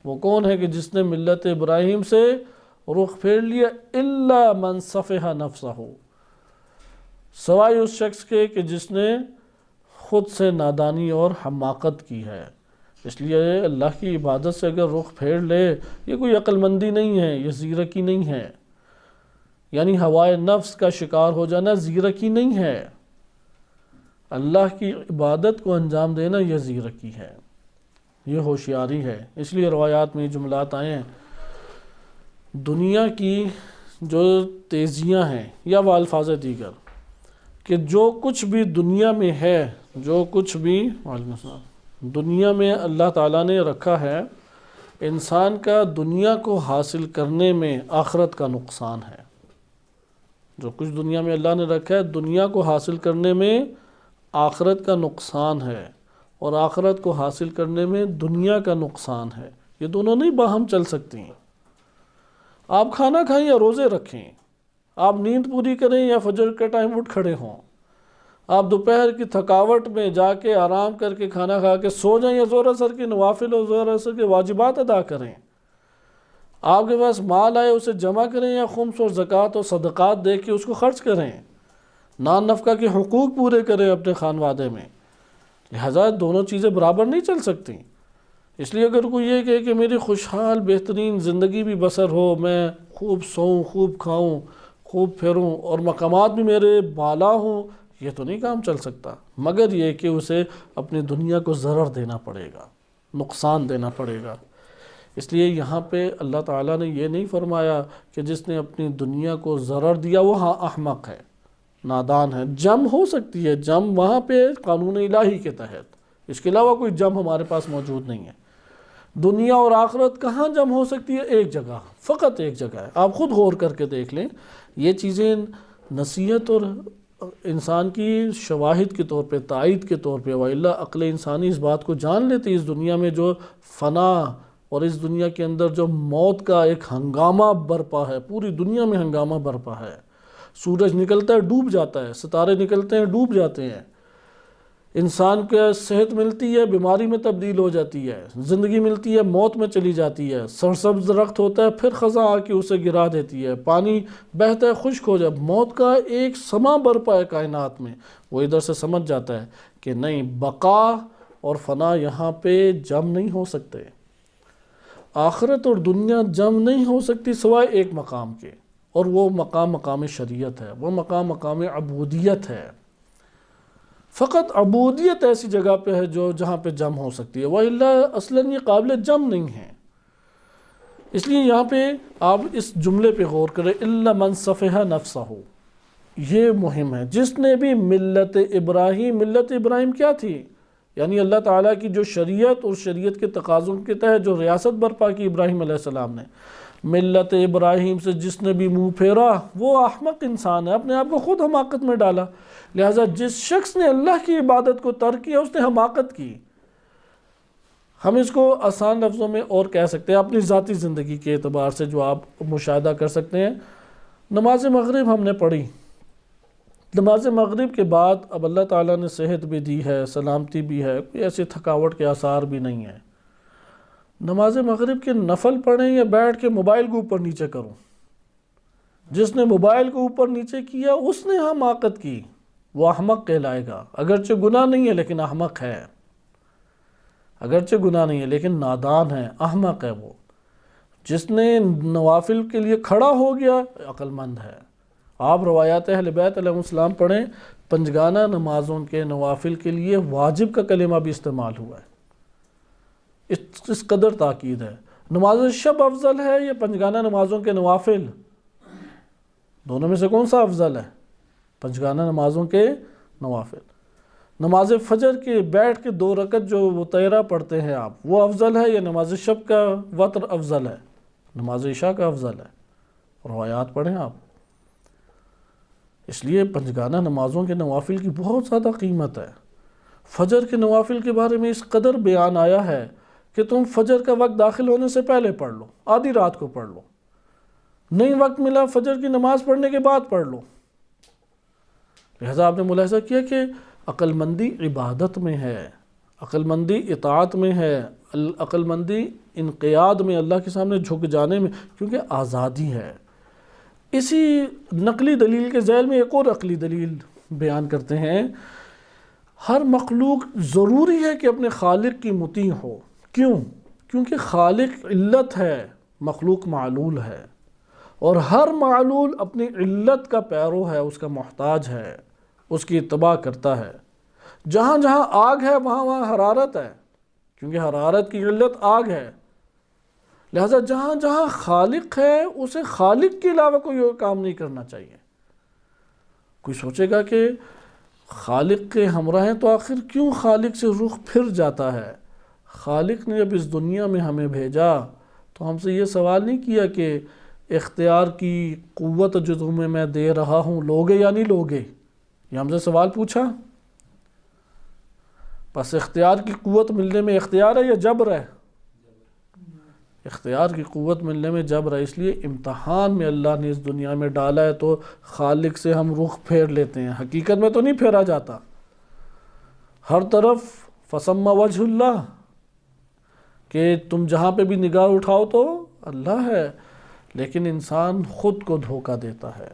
وہ کون ہے کہ جس نے ملت ابراہیم سے رخ پھیر لیا؟ إِلَّا مَن صَفِحَ نَفْسَهُ، سوائے اس شخص کے کہ جس نے خود سے نادانی اور حماقت کی ہے۔ اس لیے اللہ کی عبادت سے اگر رخ پھیر لے، یہ کوئی عقل مندی نہیں ہے، یہ زیرکی نہیں ہے، یعنی ہوائے نفس کا شکار ہو جانا زیرکی نہیں ہے، اللہ کی عبادت کو انجام دینا یہ زیرکی ہے، یہ ہوشیاری ہے۔ اس لیے روایات میں یہ جملات آئے ہیں، دنیا کی جو تیزیاں ہیں یا وہ الفاظ دیگر، کہ جو کچھ بھی دنیا میں ہے، جو کچھ بھی دنیا میں اللہ تعالیٰ نے رکھا ہے، انسان کا دنیا کو حاصل کرنے میں آخرت کا نقصان ہے۔ جو کچھ دنیا میں اللہ نے رکھا ہے، دنیا کو حاصل کرنے میں آخرت کا نقصان ہے، اور آخرت کو حاصل کرنے میں دنیا کا نقصان ہے، یہ دونوں نہیں باہم چل سکتی ہیں۔ آپ کھانا کھائیں یا روزے رکھیں، آپ نیند پوری کریں یا فجر کے ٹائم اٹھ کھڑے ہوں، آپ دوپہر کی تھکاوٹ میں جا کے آرام کر کے کھانا کھا کے سو جائیں یا ظہر عصر کے نوافل اور ظہر عصر کے واجبات ادا کریں، آپ کے پاس مال آئے اسے جمع کریں یا خمس اور زکوٰۃ اور صدقات دے کے اس کو خرچ کریں، نان نفقہ کے حقوق پورے کریں اپنے خانوادے میں۔ لہذا دونوں چیزیں برابر نہیں چل سکتی۔ اس لیے اگر کوئی یہ کہے کہ میری خوشحال بہترین زندگی بھی بسر ہو، میں خوب سوؤں، خوب کھاؤں، خوب پھروں اور مقامات بھی میرے بالا ہوں، یہ تو نہیں کام چل سکتا، مگر یہ کہ اسے اپنی دنیا کو ضرر دینا پڑے گا، نقصان دینا پڑے گا۔ اس لیے یہاں پہ اللہ تعالیٰ نے یہ نہیں فرمایا کہ جس نے اپنی دنیا کو ضرر دیا وہ ہاں احمق ہے، نادان ہے۔ جم ہو سکتی ہے، جم وہاں پہ قانون الہی کے تحت، اس کے علاوہ کوئی جم ہمارے پاس موجود نہیں ہے۔ دنیا اور آخرت کہاں جم ہو سکتی ہے؟ ایک جگہ، فقط ایک جگہ ہے۔ آپ خود غور کر کے دیکھ لیں، یہ چیزیں نصیحت اور انسان کی شواہد کے طور پہ، تائید کے طور پہ، وَإِلَّا عقل انسانی اس بات کو جان لیتی، اس دنیا میں جو فنا اور اس دنیا کے اندر جو موت کا ایک ہنگامہ برپا ہے، پوری دنیا میں ہنگامہ برپا ہے، سورج نکلتا ہے ڈوب جاتا ہے، ستارے نکلتے ہیں ڈوب جاتے ہیں، انسان کو صحت ملتی ہے بیماری میں تبدیل ہو جاتی ہے، زندگی ملتی ہے موت میں چلی جاتی ہے، سرسبز درخت ہوتا ہے پھر خزاں آ کے اسے گرا دیتی ہے، پانی بہتا ہے خشک ہو جاتا ہے، موت کا ایک سما برپا ہے کائنات میں۔ وہ ادھر سے سمجھ جاتا ہے کہ نہیں، بقا اور فنا یہاں پہ جم نہیں ہو سکتے، آخرت اور دنیا جم نہیں ہو سکتی سوائے ایک مقام کے، اور وہ مقام شریعت ہے، وہ مقام عبودیت ہے۔ فقط عبودیت ایسی جگہ پہ ہے جہاں پہ جم ہو سکتی ہے، وَإِلَّا اصلاً یہ قابل جم نہیں ہے۔ اس لیے یہاں پہ آپ اس جملے پہ غور کریں، إِلَّا مَنْ صَفِحَ نَفْسَهُ، یہ مہم ہے۔ جس نے بھی ملت ابراہیم کیا تھی؟ یعنی اللہ تعالیٰ کی جو شریعت اور شریعت کے تقاضوں کے تحت جو ریاست برپا کی ابراہیم علیہ السلام نے، ملت ابراہیم سے جس نے بھی منہ پھیرا وہ احمق انسان ہے، اپنے آپ کو خود حماقت میں ڈالا۔ لہٰذا جس شخص نے اللہ کی عبادت کو ترک کیا اس نے حماقت کی۔ ہم اس کو آسان لفظوں میں اور کہہ سکتے ہیں، اپنی ذاتی زندگی کے اعتبار سے جو آپ مشاہدہ کر سکتے ہیں۔ نماز مغرب ہم نے پڑھی، نماز مغرب کے بعد اب اللہ تعالیٰ نے صحت بھی دی ہے، سلامتی بھی ہے، کوئی ایسی تھکاوٹ کے آثار بھی نہیں ہے۔ نماز مغرب کے نفل پڑھیں یا بیٹھ کے موبائل کو اوپر نیچے کروں؟ جس نے موبائل کو اوپر نیچے کیا اس نے حماقت کی، وہ احمق کہلائے گا۔ اگرچہ گناہ نہیں ہے لیکن احمق ہے، اگرچہ گناہ نہیں ہے لیکن نادان ہے، احمق ہے وہ۔ جس نے نوافل کے لیے کھڑا ہو گیا عقل مند ہے۔ آپ روایات اہل بیت علیہ السلام پڑھیں، پنجگانہ نمازوں کے نوافل کے لیے واجب کا کلمہ بھی استعمال ہوا ہے، اس قدر تاکید ہے۔ نماز شب افضل ہے یا پنجگانہ نمازوں کے نوافل؟ دونوں میں سے کون سا افضل ہے؟ پنجگانہ نمازوں کے نوافل۔ نماز فجر کے بیٹھ کے 2 رکعت جو مطیرہ پڑھتے ہیں آپ، وہ افضل ہے یا نماز شب کا وتر افضل ہے؟ نماز عشاء کا افضل ہے۔ روایات پڑھیں آپ۔ اس لیے پنجگانہ نمازوں کے نوافل کی بہت زیادہ قیمت ہے۔ فجر کے نوافل کے بارے میں اس قدر بیان آیا ہے کہ تم فجر کا وقت داخل ہونے سے پہلے پڑھ لو، آدھی رات کو پڑھ لو، نہیں وقت ملا فجر کی نماز پڑھنے کے بعد پڑھ لو۔ لہذا آپ نے ملاحظہ کیا کہ عقل مندی عبادت میں ہے، عقل مندی اطاعت میں ہے، عقل مندی انقیاد میں، اللہ کے سامنے جھک جانے میں، کیونکہ آزادی ہے۔ اسی نقلی دلیل کے ذیل میں ایک اور عقلی دلیل بیان کرتے ہیں، ہر مخلوق ضروری ہے کہ اپنے خالق کی مطیع ہو۔ کیوں؟ کیونکہ خالق علت ہے، مخلوق معلول ہے، اور ہر معلول اپنی علت کا پیرو ہے، اس کا محتاج ہے، اس کی اتباع کرتا ہے۔ جہاں جہاں آگ ہے وہاں وہاں حرارت ہے، کیونکہ حرارت کی علت آگ ہے۔ لہذا جہاں جہاں خالق ہے اسے خالق کے علاوہ کوئی اور کام نہیں کرنا چاہیے۔ کوئی سوچے گا کہ خالق کے ہمراہ ہیں تو آخر کیوں خالق سے رخ پھر جاتا ہے؟ خالق نے جب اس دنیا میں ہمیں بھیجا تو ہم سے یہ سوال نہیں کیا کہ اختیار کی قوت جو تمہیں میں دے رہا ہوں لوگے یا نہیں لوگے، یہ ہم سے سوال پوچھا؟ بس اختیار کی قوت ملنے میں اختیار ہے یا جبر ہے؟ اختیار کی قوت ملنے میں جبر ہے۔ اس لیے امتحان میں اللہ نے اس دنیا میں ڈالا ہے تو خالق سے ہم رخ پھیر لیتے ہیں، حقیقت میں تو نہیں پھیرا جاتا۔ ہر طرف فسم وجہ اللہ، کہ تم جہاں پہ بھی نگاہ اٹھاؤ تو اللہ ہے، لیکن انسان خود کو دھوکہ دیتا ہے۔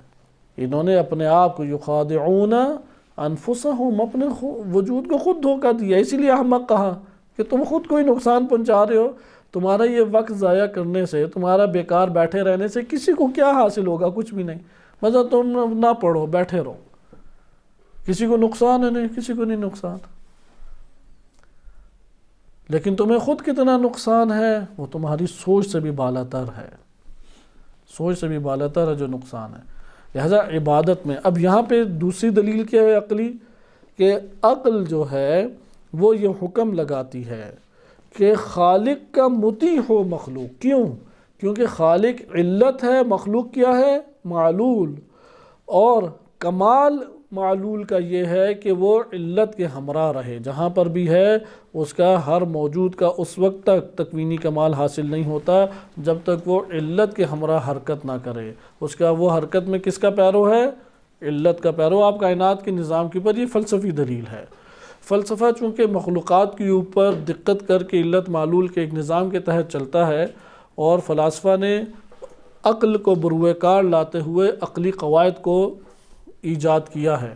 انہوں نے اپنے آپ کو یخادعون انفسہم، اپنے وجود کو خود دھوکہ دیا، اسی لیے احمق کہا کہ تم خود کوئی نقصان پہنچا رہے ہو. تمہارا یہ وقت ضائع کرنے سے، تمہارا بیکار بیٹھے رہنے سے کسی کو کیا حاصل ہوگا؟ کچھ بھی نہیں. مطلب تم نہ پڑھو، بیٹھے رہو، کسی کو نقصان ہے؟ نہیں، کسی کو نہیں نقصان. لیکن تمہیں خود کتنا نقصان ہے وہ تمہاری سوچ سے بھی بالاتر ہے، سوچ سے بھی بالاتر ہے جو نقصان ہے. لہذا عبادت میں اب یہاں پہ دوسری دلیل کیا ہے عقلی، کہ عقل جو ہے وہ یہ حکم لگاتی ہے کہ خالق کا مطیع ہو مخلوق. کیوں؟ کیونکہ خالق علت ہے، مخلوق کیا ہے؟ معلول. اور کمال معلول کا یہ ہے کہ وہ علت کے ہمراہ رہے، جہاں پر بھی ہے اس کا ہر موجود کا اس وقت تک تکوینی کمال حاصل نہیں ہوتا جب تک وہ علت کے ہمراہ حرکت نہ کرے. اس کا وہ حرکت میں کس کا پیرو ہے؟ علت کا پیرو. آپ کائنات کے نظام کے اوپر یہ فلسفی دلیل ہے. فلسفہ چونکہ مخلوقات کے اوپر دقت کر کے علت معلول کے ایک نظام کے تحت چلتا ہے، اور فلاسفہ نے عقل کو بروئے کار لاتے ہوئے عقلی قواعد کو ایجاد کیا ہے.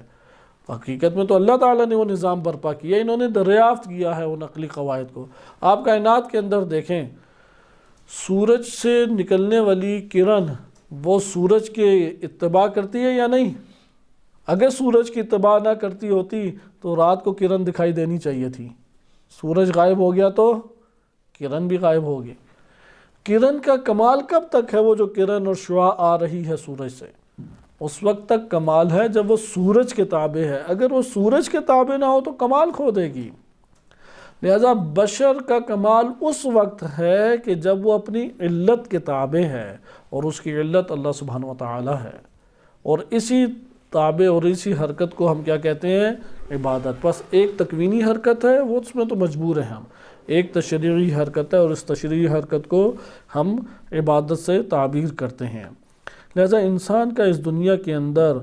حقیقت میں تو اللہ تعالیٰ نے وہ نظام برپا کیا، انہوں نے دریافت کیا ہے ان عقلی قواعد کو. آپ کائنات کے اندر دیکھیں، سورج سے نکلنے والی کرن وہ سورج کے اتباع کرتی ہے یا نہیں؟ اگر سورج کی اتباع نہ کرتی ہوتی تو رات کو کرن دکھائی دینی چاہیے تھی. سورج غائب ہو گیا تو کرن بھی غائب ہوگی. کرن کا کمال کب تک ہے؟ وہ جو کرن اور شعاع آ رہی ہے سورج سے، اس وقت تک کمال ہے جب وہ سورج کے تابع ہے. اگر وہ سورج کے تابع نہ ہو تو کمال کھو دے گی. لہذا بشر کا کمال اس وقت ہے کہ جب وہ اپنی علت کے تابع ہے، اور اس کی علت اللہ سبحانہ وتعالی ہے. اور اسی تابع اور اسی حرکت کو ہم کیا کہتے ہیں؟ عبادت. بس ایک تکوینی حرکت ہے، وہ اس میں تو مجبور ہیں ہم. ایک تشریعی حرکت ہے، اور اس تشریعی حرکت کو ہم عبادت سے تعبیر کرتے ہیں. لہذا انسان کا اس دنیا کے اندر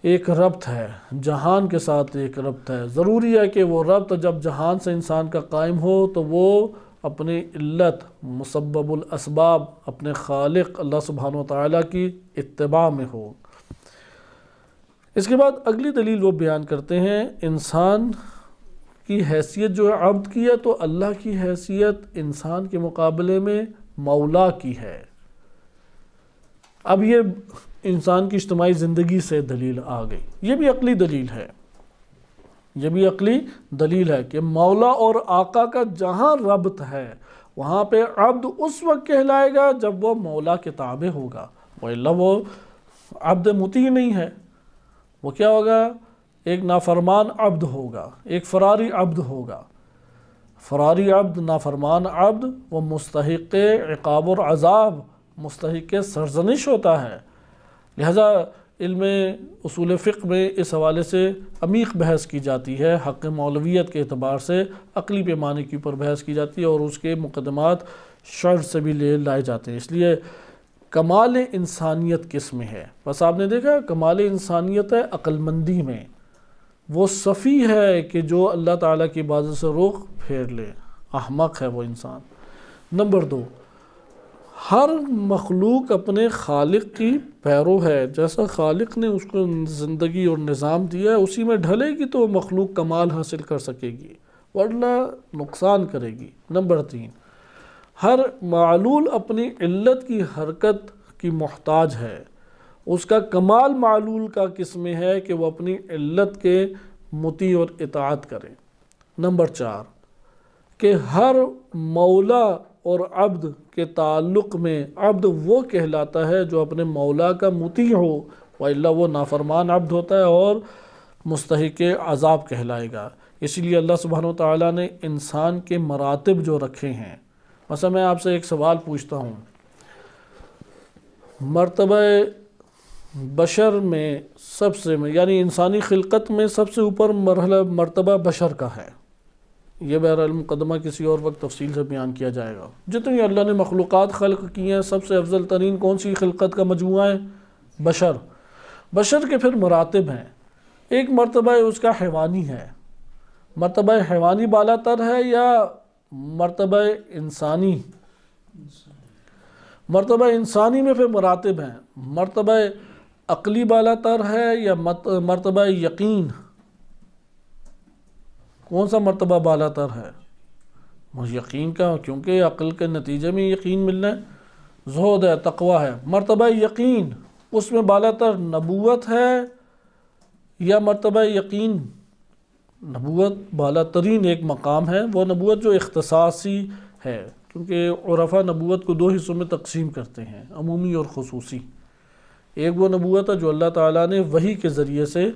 ایک ربط ہے، جہان کے ساتھ ایک ربط ہے. ضروری ہے کہ وہ ربط جب جہان سے انسان کا قائم ہو تو وہ اپنی علت، مسبب الاسباب، اپنے خالق اللہ سبحانہ وتعالی کی اتباع میں ہو. اس کے بعد اگلی دلیل وہ بیان کرتے ہیں، انسان کی حیثیت جو ہے عبد کی ہے، تو اللہ کی حیثیت انسان کے مقابلے میں مولا کی ہے. اب یہ انسان کی اجتماعی زندگی سے دلیل آ گئی. یہ بھی عقلی دلیل ہے، یہ بھی عقلی دلیل ہے کہ مولا اور آقا کا جہاں ربط ہے وہاں پہ عبد اس وقت کہلائے گا جب وہ مولا کے تابع ہوگا، وَإِلَّا وہ عبد مطیع نہیں ہے. وہ کیا ہوگا؟ ایک نافرمان عبد ہوگا، ایک فراری عبد ہوگا. فراری عبد، نافرمان عبد، وہ مستحق عقاب اور عذاب، مستحق سرزنش ہوتا ہے. لہذا علم اصول فقہ میں اس حوالے سے عمیق بحث کی جاتی ہے. حق مولویت کے اعتبار سے عقلی پیمانے کے اوپر بحث کی جاتی ہے، اور اس کے مقدمات شرع سے بھی لائے جاتے ہیں. اس لیے کمال انسانیت کس میں ہے؟ بس آپ نے دیکھا کمال انسانیت ہے عقل مندی میں. وہ صفی ہے کہ جو اللہ تعالیٰ کی عبادت سے رخ پھیر لے، احمق ہے وہ انسان. نمبر 2، ہر مخلوق اپنے خالق کی پیرو ہے. جیسا خالق نے اس کو زندگی اور نظام دیا ہے اسی میں ڈھلے گی تو مخلوق کمال حاصل کر سکے گی، ورنہ نقصان کرے گی. نمبر 3، ہر معلول اپنی علت کی حرکت کی محتاج ہے. اس کا کمال معلول کا کس میں ہے کہ وہ اپنی علت کے مطیع اور اطاعت کرے. نمبر 4، کہ ہر مولا اور عبد کے تعلق میں عبد وہ کہلاتا ہے جو اپنے مولا کا مطیع ہو، وَإِلَّا وہ نافرمان عبد ہوتا ہے اور مستحق عذاب کہلائے گا. اسی لیے اللہ سبحانہ وتعالیٰ نے انسان کے مراتب جو رکھے ہیں، مثلا میں آپ سے ایک سوال پوچھتا ہوں، مرتبہ بشر میں سب سے یعنی انسانی خلقت میں سب سے اوپر مرتبہ بشر کا ہے. یہ بہرحال مقدمہ کسی اور وقت تفصیل سے بیان کیا جائے گا. جتنی اللہ نے مخلوقات خلق کی ہیں سب سے افضل ترین کون سی خلقت کا مجموعہ ہے؟ بشر. بشر کے پھر مراتب ہیں. ایک مرتبہ اس کا حیوانی ہے. مرتبہ حیوانی بالا تر ہے یا مرتبہ انسانی؟ مرتبہ انسانی میں پھر مراتب ہیں. مرتبہ عقلی بالا تر ہے یا مرتبہ یقین؟ کون سا مرتبہ بالا تر ہے؟ یقین کا، کیونکہ عقل کے نتیجے میں یقین ملنا ہے، زہد ہے، تقوی ہے۔ مرتبہ یقین اس میں بالاتر نبوت ہے یا مرتبہ یقین؟ نبوت بالا ترین ایک مقام ہے، وہ نبوت جو اختصاصی ہے، کیونکہ عرفاء نبوت کو دو حصوں میں تقسیم کرتے ہیں، عمومی اور خصوصی۔ ایک وہ نبوت ہے جو اللہ تعالیٰ نے وحی کے ذریعے سے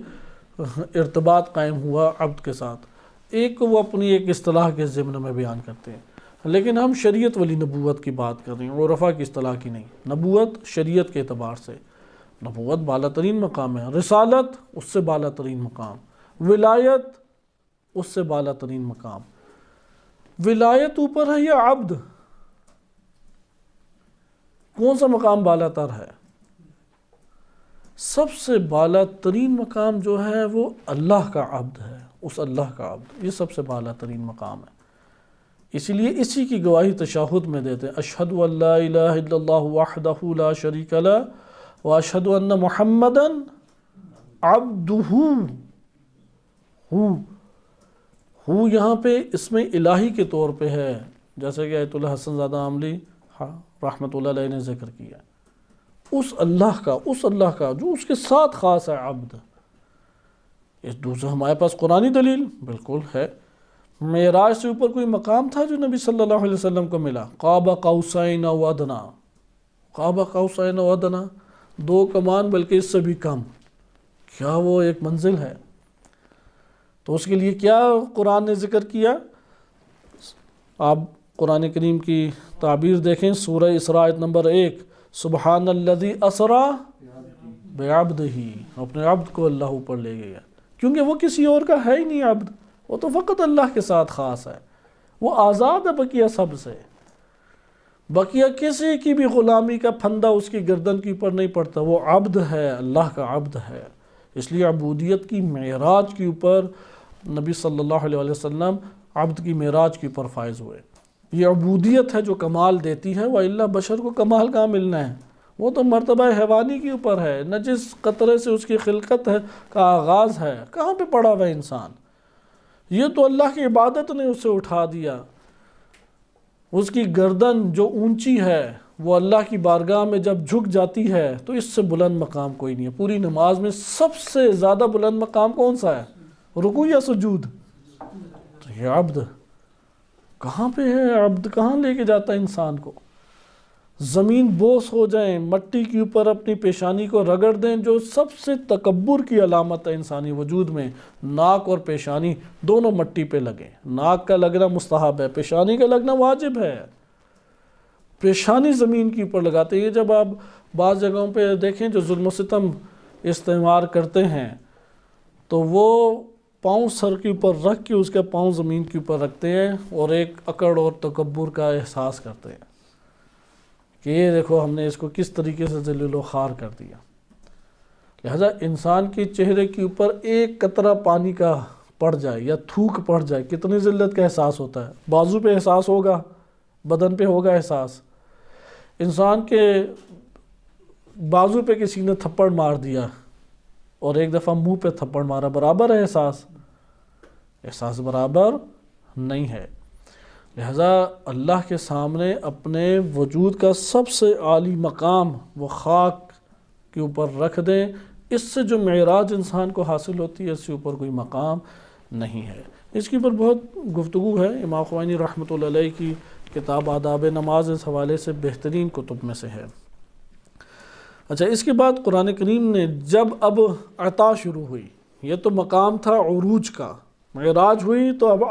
ارتباط قائم ہوا عبد کے ساتھ، ایک کو وہ اپنی ایک اصطلاح کے ضمن میں بیان کرتے ہیں، لیکن ہم شریعت والی نبوت کی بات کر رہے ہیں، عرفاء کی اصطلاح کی نہیں۔ نبوت شریعت کے اعتبار سے نبوت بالا ترین مقام ہے، رسالت اس سے بالا ترین مقام، ولایت اس سے بالا ترین مقام۔ ولایت اوپر ہے یا عبد؟ کون سا مقام بالا تر ہے؟ سب سے بالا ترین مقام جو ہے وہ اللہ کا عبد ہے، اس اللہ کا عبد، یہ سب سے بالا ترین مقام ہے۔ اسی لیے اسی کی گواہی تشہد میں دیتے ہیں، اشہد ان لا الہ الا اللہ وحدہ لا شریک لہ واشہد ان محمدا عبدہ۔ ہو یہاں پہ اسم الہی کے طور پہ ہے، جیسے کہ آیت اللہ حسن زادہ عاملی رحمۃ اللہ علیہ نے ذکر کیا، اس اللہ کا جو اس کے ساتھ خاص ہے عبد۔ اس دوسرا ہمارے پاس قرآنی دلیل بالکل ہے، معراج سے اوپر کوئی مقام تھا جو نبی صلی اللہ علیہ وسلم کو ملا؟ قاب قوسین او ادنا، قاب قوسین او ادنا، 2 کمان بلکہ اس سے بھی کم، کیا وہ ایک منزل ہے؟ تو اس کے لیے کیا قرآن نے ذکر کیا؟ آپ قرآن کریم کی تعبیر دیکھیں، سورہ اسراء آیت نمبر 1، سبحان الذی اسری بعبدہ، اپنے عبد کو اللہ اوپر لے گیا، کیونکہ وہ کسی اور کا ہے ہی نہیں عبد، وہ تو فقط اللہ کے ساتھ خاص ہے، وہ آزاد ہے بقیہ سب سے، بقیہ کسی کی بھی غلامی کا پھندا اس کی گردن کے اوپر نہیں پڑتا، وہ عبد ہے، اللہ کا عبد ہے۔ اس لیے عبودیت کی معراج کے اوپر نبی صلی اللہ علیہ وسلم عبد کی معراج کے اوپر فائز ہوئے۔ یہ عبودیت ہے جو کمال دیتی ہے، وَإِلَّا بشر کو کمال کہاں ملنا ہے؟ وہ تو مرتبہ حیوانی کے اوپر ہے، نجس قطرے سے اس کی خلقت ہے کا آغاز ہے، کہاں پہ پڑا ہوا انسان؟ یہ تو اللہ کی عبادت نے اسے اٹھا دیا، اس کی گردن جو اونچی ہے وہ اللہ کی بارگاہ میں جب جھک جاتی ہے تو اس سے بلند مقام کوئی نہیں ہے۔ پوری نماز میں سب سے زیادہ بلند مقام کون سا ہے؟ رکوع یا سجود؟ تو یہ عبد کہاں پہ ہے؟ عبد کہاں لے کے جاتا ہے انسان کو؟ زمین بوس ہو جائیں، مٹی کے اوپر اپنی پیشانی کو رگڑ دیں، جو سب سے تکبر کی علامت ہے انسانی وجود میں، ناک اور پیشانی دونوں مٹی پہ لگیں۔ ناک کا لگنا مستحب ہے، پیشانی کا لگنا واجب ہے۔ پیشانی زمین کے اوپر لگاتے ہیں۔ جب آپ بعض جگہوں پہ دیکھیں جو ظلم و ستم استعمار کرتے ہیں تو وہ پاؤں سر کے اوپر رکھ کے اس کے پاؤں زمین کے اوپر رکھتے ہیں اور ایک اکڑ اور تکبر کا احساس کرتے ہیں کہ یہ دیکھو ہم نے اس کو کس طریقے سے ذلیل و خوار کر دیا۔ لہذا انسان کے چہرے کے اوپر ایک قطرہ پانی کا پڑ جائے یا تھوک پڑ جائے، کتنی ذلت کا احساس ہوتا ہے۔ بازو پہ احساس ہوگا، بدن پہ ہوگا احساس۔ انسان کے بازو پہ کسی نے تھپڑ مار دیا اور ایک دفعہ منہ پہ تھپڑ مارا، برابر ہے احساس؟ احساس برابر نہیں ہے۔ لہذا اللہ کے سامنے اپنے وجود کا سب سے عالی مقام وہ خاک کے اوپر رکھ دیں، اس سے جو معراج انسان کو حاصل ہوتی ہے اس سے اوپر کوئی مقام نہیں ہے۔ اس کے اوپر بہت گفتگو ہے، امام خوئینی رحمۃ اللہ علیہ کی کتاب آداب نماز اس حوالے سے بہترین کتب میں سے ہے۔ اچھا، اس کے بعد قرآن کریم نے جب اب عطا شروع ہوئی، یہ تو مقام تھا عروج کا، معراج ہوئی تو اب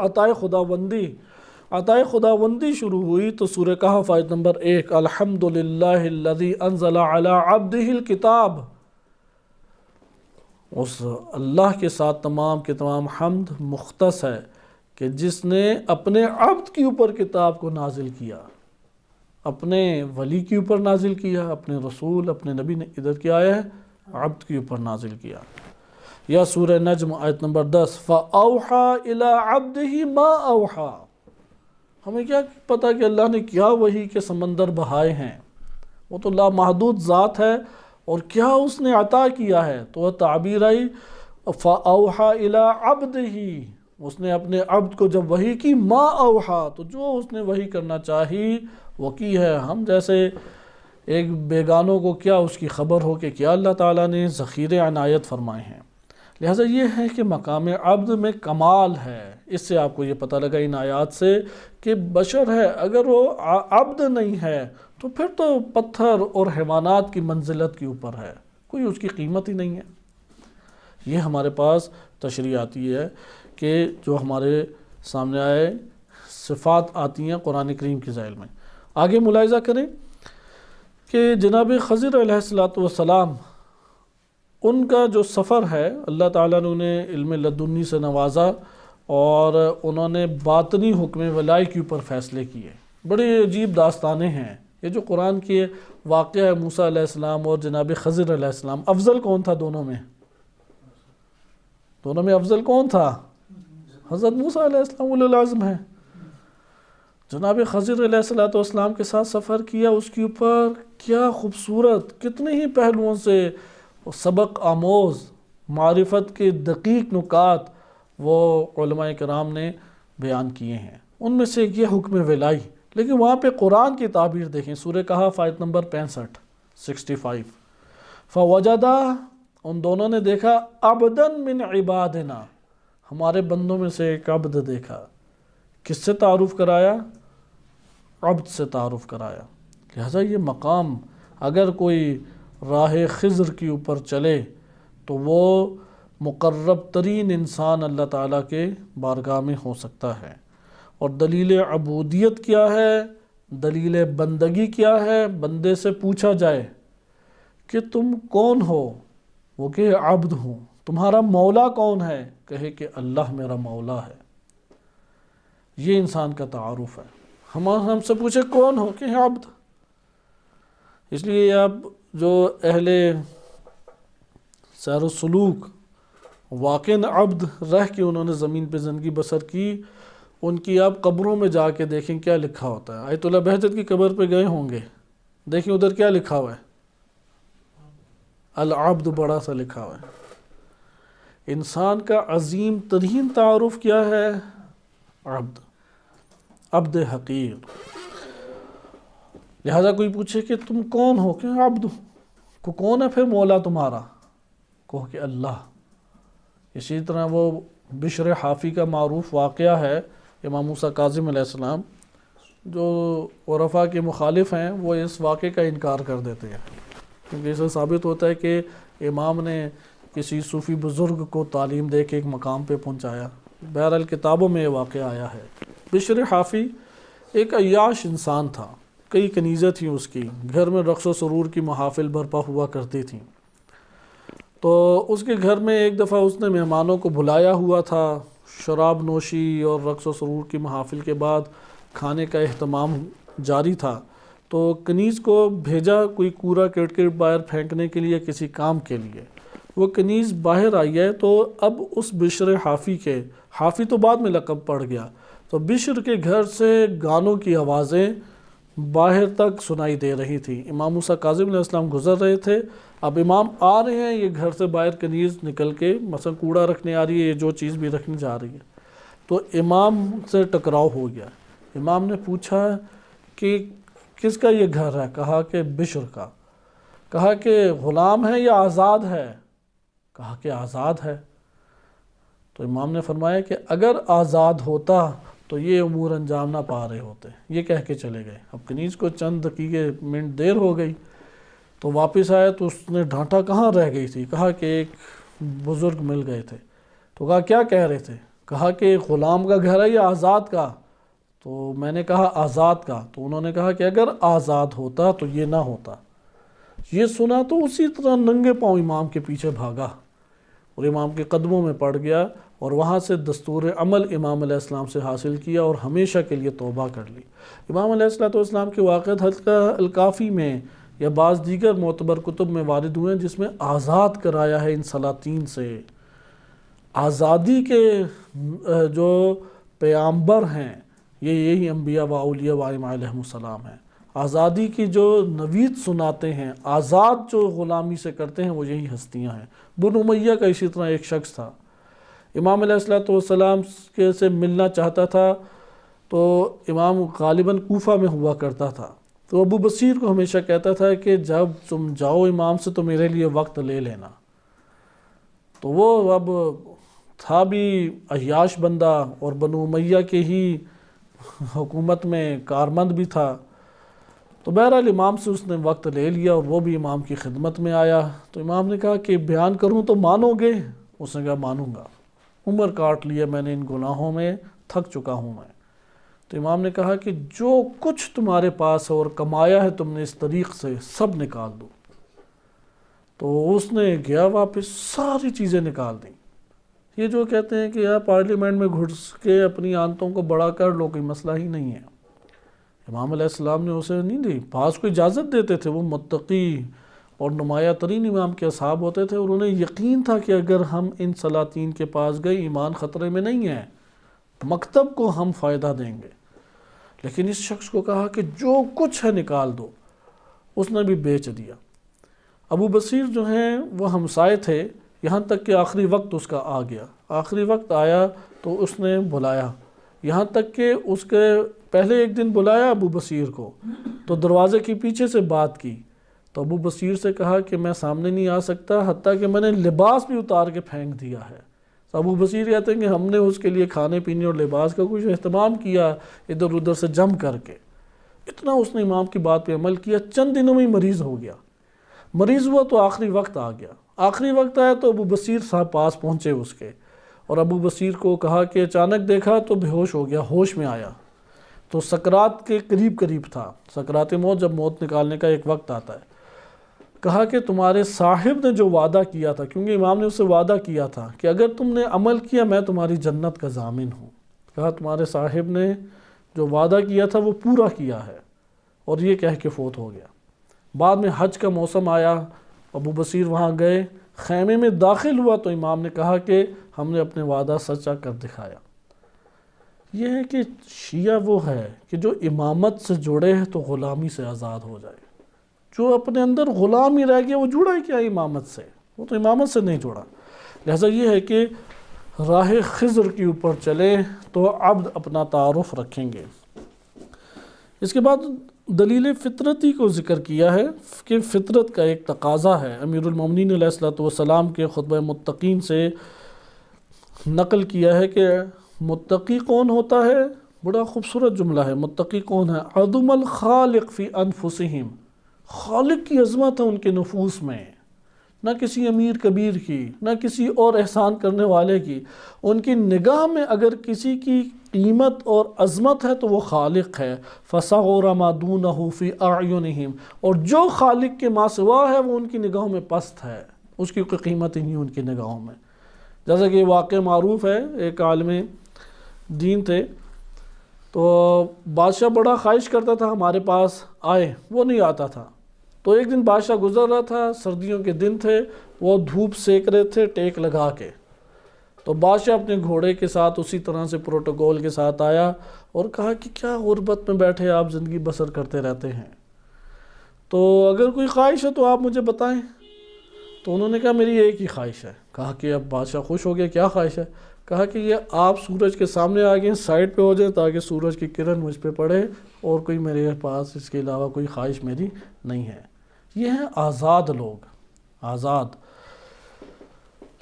عطائے خداوندی شروع ہوئی، تو سورہ کہف آیت نمبر 1، الحمدللہ الذی انزل علی عبدہ الکتاب، اس اللہ کے ساتھ تمام کے تمام حمد مختص ہے کہ جس نے اپنے عبد کے اوپر کتاب کو نازل کیا، اپنے ولی کے اوپر نازل کیا، اپنے رسول اپنے نبی نے ادھر کیا ہے عبد کے اوپر نازل کیا۔ یا سورہ نجم آیت نمبر 10، فَأَوْحَى إِلَىٰ عَبْدِهِ مَا أَوْحَى، ہمیں کیا پتا کہ اللہ نے کیا وحی کے سمندر بہائے ہیں، وہ تو لامحدود ذات ہے، اور کیا اس نے عطا کیا ہے، تو وہ تعبیر آئی فَأَوْحَى إِلَىٰ عَبْدِهِ، اس نے اپنے عبد کو جب وحی کی ما اوحا، تو جو اس نے وحی کرنا چاہی وہ کی ہے۔ ہم جیسے ایک بیگانوں کو کیا اس کی خبر ہو کہ کیا اللہ تعالیٰ نے ذخیرے عنایت فرمائے ہیں۔ لہٰذا یہ ہے کہ مقام عبد میں کمال ہے۔ اس سے آپ کو یہ پتہ لگا ان آیات سے کہ بشر ہے، اگر وہ عبد نہیں ہے تو پھر تو پتھر اور حیوانات کی منزلت کے اوپر ہے، کوئی اس کی قیمت ہی نہیں ہے۔ یہ ہمارے پاس تشریح آتی ہے کہ جو ہمارے سامنے آئے صفات آتی ہیں قرآن کریم کے ذیل میں۔ آگے ملاحظہ کریں کہ جناب خضر علیہ السلام ان کا جو سفر ہے، اللہ تعالیٰ نے انہیں علم لدنی سے نوازا اور انہوں نے باطنی حکم ولائی کے اوپر فیصلے کیے۔ بڑی عجیب داستانیں ہیں یہ جو قرآن کی واقعہ ہے موسیٰ علیہ السلام اور جناب خضر علیہ السلام۔ افضل کون تھا دونوں میں؟ دونوں میں افضل کون تھا؟ حضرت موسیٰ علیہ السلام اولو العزم ہے۔ جناب خضر علیہ السلام کے ساتھ سفر کیا، اس کے اوپر کیا خوبصورت کتنے ہی پہلوؤں سے سبق آموز معرفت کے دقیق نکات وہ علماء کرام نے بیان کیے ہیں۔ ان میں سے یہ حکم ولائی، لیکن وہاں پہ قرآن کی تعبیر دیکھیں، سورہ کہف آیت نمبر 65 فوجدہ، ان دونوں نے دیکھا عبدن من عبادنا، ہمارے بندوں میں سے ایک عبد دیکھا۔ کس سے تعارف کرایا؟ عبد سے تعارف کرایا۔ لہذا یہ مقام اگر کوئی راہ خضر کے اوپر چلے تو وہ مقرب ترین انسان اللہ تعالیٰ کے بارگاہ میں ہو سکتا ہے۔ اور دلیل عبودیت کیا ہے، دلیل بندگی کیا ہے؟ بندے سے پوچھا جائے کہ تم کون ہو، وہ کہ عبد ہوں۔ تمہارا مولا کون ہے؟ کہے کہ اللہ میرا مولا ہے۔ یہ انسان کا تعارف ہے۔ ہم سے پوچھے کون ہو، کہ عبد۔ اس لیے اب جو اہل سیر و سلوک واقع عبد رہ کے انہوں نے زمین پہ زندگی بسر کی، ان کی آپ قبروں میں جا کے دیکھیں کیا لکھا ہوتا ہے۔ آیت اللہ بہجت کی قبر پہ گئے ہوں گے، دیکھیں ادھر کیا لکھا ہوا ہے، العبد بڑا سا لکھا ہوا ہے۔ انسان کا عظیم ترین تعارف کیا ہے؟ عبد، عبد حقیر۔ لہذا کوئی پوچھے کہ تم کون ہو، کہ عبد کو کون ہے پھر مولا تمہارا؟ کہو کہ اللہ۔ اسی طرح وہ بشر حافی کا معروف واقعہ ہے، امام موسیٰ کاظم علیہ السلام جو عرفاء کے مخالف ہیں وہ اس واقعے کا انکار کر دیتے ہیں، کیونکہ اسے ثابت ہوتا ہے کہ امام نے کسی صوفی بزرگ کو تعلیم دے کے ایک مقام پہ پہنچایا۔ بہرحال کتابوں میں یہ واقعہ آیا ہے۔ بشر حافی ایک عیاش انسان تھا، کئی کنیزیں تھیں اس کی، گھر میں رقص و سرور کی محافل برپا ہوا کرتی تھیں۔ تو اس کے گھر میں ایک دفعہ اس نے مہمانوں کو بلایا ہوا تھا، شراب نوشی اور رقص و سرور کی محافل کے بعد کھانے کا اہتمام جاری تھا۔ تو کنیز کو بھیجا کوئی کوڑا کرکٹ باہر پھینکنے کے لیے، کسی کام کے لیے۔ وہ کنیز باہر آئی ہے تو اب اس بشر حافی کے، حافی تو بعد میں لقب پڑ گیا، تو بشر کے گھر سے گانوں کی آوازیں باہر تک سنائی دے رہی تھی۔ امام موسیٰ کاظم علیہ السلام گزر رہے تھے، اب امام آ رہے ہیں، یہ گھر سے باہر کنیز نکل کے مثلا کوڑا رکھنے آ رہی ہے، یہ جو چیز بھی رکھنے جا رہی ہے، تو امام سے ٹکراؤ ہو گیا۔ امام نے پوچھا کہ کس کا یہ گھر ہے؟ کہا کہ بشر کا۔ کہا کہ غلام ہے یا آزاد ہے؟ کہا کہ آزاد ہے۔ تو امام نے فرمایا کہ اگر آزاد ہوتا تو یہ امور انجام نہ پا رہے ہوتے۔ یہ کہہ کے چلے گئے۔ اب کنیز کو چند دقیقے منٹ دیر ہو گئی، تو واپس آیا تو اس نے ڈھانٹا کہاں رہ گئی تھی؟ کہا کہ ایک بزرگ مل گئے تھے۔ تو کہا کیا کہہ رہے تھے؟ کہا کہ غلام کا گھر ہے یا آزاد کا؟ تو میں نے کہا آزاد کا۔ تو انہوں نے کہا کہ اگر آزاد ہوتا تو یہ نہ ہوتا۔ یہ سنا تو اسی طرح ننگے پاؤں امام کے پیچھے بھاگا اور امام کے قدموں میں پڑ گیا، اور وہاں سے دستور عمل امام علیہ السلام سے حاصل کیا اور ہمیشہ کے لیے توبہ کر لی۔ امام علیہ السلام کے واقعات حلقہ الکافی میں یا بعض دیگر معتبر کتب میں وارد ہوئے ہیں، جس میں آزاد کرایا ہے ان سلاطین سے۔ آزادی کے جو پیامبر ہیں یہی انبیاء و اولیاء و ائمہ علیہم السلام ہیں۔ آزادی کی جو نوید سناتے ہیں، آزاد جو غلامی سے کرتے ہیں، وہ یہی ہستیاں ہیں۔ بن امیہ کا اسی طرح ایک شخص تھا، امام علیہ السلام کے سے ملنا چاہتا تھا تو امام غالباً کوفہ میں ہوا کرتا تھا، تو ابو بصیر کو ہمیشہ کہتا تھا کہ جب تم جاؤ امام سے تو میرے لیے وقت لے لینا۔ تو وہ اب تھا بھی عیاش بندہ اور بنو امیہ کے ہی حکومت میں کارمند بھی تھا، تو بہرحال امام سے اس نے وقت لے لیا اور وہ بھی امام کی خدمت میں آیا۔ تو امام نے کہا کہ بیان کروں تو مانو گے؟ اس نے کہا مانوں گا، عمر کاٹ لیا میں نے ان گناہوں میں، تھک چکا ہوں میں۔ تو امام نے کہا کہ جو کچھ تمہارے پاس ہے اور کمایا ہے تم نے اس طریق سے، سب نکال دو۔ تو اس نے گیا واپس، ساری چیزیں نکال دیں۔ یہ جو کہتے ہیں کہ یار پارلیمنٹ میں گھس کے اپنی آنتوں کو بڑا کر لو، کوئی مسئلہ ہی نہیں ہے، امام علیہ السلام نے اسے نہیں دی، بعض کو اجازت دیتے تھے، وہ متقی اور نمایاں ترین امام کے اصحاب ہوتے تھے، اور انہیں یقین تھا کہ اگر ہم ان سلاطین کے پاس گئے ایمان خطرے میں نہیں ہے، مکتب کو ہم فائدہ دیں گے۔ لیکن اس شخص کو کہا کہ جو کچھ ہے نکال دو، اس نے بھی بیچ دیا۔ ابو بصیر جو ہیں وہ ہمسائے تھے، یہاں تک کہ آخری وقت اس کا آ گیا، آخری وقت آیا تو اس نے بلایا، یہاں تک کہ اس کے پہلے ایک دن بلایا ابو بصیر کو، تو دروازے کے پیچھے سے بات کی، تو ابو بصیر سے کہا کہ میں سامنے نہیں آ سکتا، حتیٰ کہ میں نے لباس بھی اتار کے پھینک دیا ہے۔ تو ابو بصیر کہتے ہیں کہ ہم نے اس کے لیے کھانے پینے اور لباس کا کچھ اہتمام کیا ادھر ادھر سے جم کر کے، اتنا اس نے امام کی بات پہ عمل کیا، چند دنوں میں مریض ہو گیا۔ مریض ہوا تو آخری وقت آ گیا، آخری وقت آیا تو ابو بصیر صاحب پاس پہنچے اس کے، اور ابو بصیر کو کہا کہ اچانک دیکھا تو بے ہوش ہو گیا، ہوش میں آیا تو سکرات کے قریب قریب تھا، سکرات موت، جب موت نکالنے کا ایک وقت آتا ہے۔ کہا کہ تمہارے صاحب نے جو وعدہ کیا تھا، کیونکہ امام نے اس سے وعدہ کیا تھا کہ اگر تم نے عمل کیا میں تمہاری جنت کا ضامن ہوں، کہا تمہارے صاحب نے جو وعدہ کیا تھا وہ پورا کیا ہے، اور یہ کہہ کے فوت ہو گیا۔ بعد میں حج کا موسم آیا، ابو بصیر وہاں گئے، خیمے میں داخل ہوا تو امام نے کہا کہ ہم نے اپنے وعدہ سچا کر دکھایا۔ یہ ہے کہ شیعہ وہ ہے کہ جو امامت سے جڑے ہیں تو غلامی سے آزاد ہو جائے، جو اپنے اندر غلام ہی رہ گیا وہ جڑا ہی کیا امامت سے، وہ تو امامت سے نہیں جڑا۔ لہٰذا یہ ہے کہ راہ خضر کے اوپر چلے تو عبد اپنا تعارف رکھیں گے۔ اس کے بعد دلیل فطرتی کو ذکر کیا ہے کہ فطرت کا ایک تقاضا ہے، امیر المومنین علیہ السلام کے خطبہ متقین سے نقل کیا ہے کہ متقی کون ہوتا ہے؟ بڑا خوبصورت جملہ ہے، متقی کون ہے؟ عظم الخالق فی انفسہم، خالق کی عظمت ہے ان کے نفوس میں، نہ کسی امیر کبیر کی، نہ کسی اور احسان کرنے والے کی، ان کی نگاہ میں اگر کسی کی قیمت اور عظمت ہے تو وہ خالق ہے۔ فَصَغُرَ مَا دُونَهُ فِي أَعْيُنِهِمْ، اور جو خالق کے ماں سوا ہے وہ ان کی نگاہوں میں پست ہے، اس کی کوئی قیمت ہی نہیں ان کی نگاہوں میں۔ جیسا کہ واقع معروف ہے، ایک عالم دین تھے تو بادشاہ بڑا خواہش کرتا تھا ہمارے پاس آئے، وہ نہیں آتا تھا۔ تو ایک دن بادشاہ گزر رہا تھا، سردیوں کے دن تھے، وہ دھوپ سیک رہے تھے ٹیک لگا کے، تو بادشاہ اپنے گھوڑے کے ساتھ اسی طرح سے پروٹوکول کے ساتھ آیا اور کہا کہ کیا غربت میں بیٹھے آپ زندگی بسر کرتے رہتے ہیں، تو اگر کوئی خواہش ہے تو آپ مجھے بتائیں۔ تو انہوں نے کہا میری ایک ہی خواہش ہے۔ کہا کہ اب بادشاہ خوش ہو گیا، کیا خواہش ہے؟ کہا کہ یہ آپ سورج کے سامنے آ گئے، سائڈ پہ ہو جائیں تاکہ سورج کی کرن مجھ پہ پڑے، اور کوئی میرے پاس اس کے علاوہ کوئی خواہش میری نہیں ہے۔ یہ ہیں آزاد لوگ، آزاد۔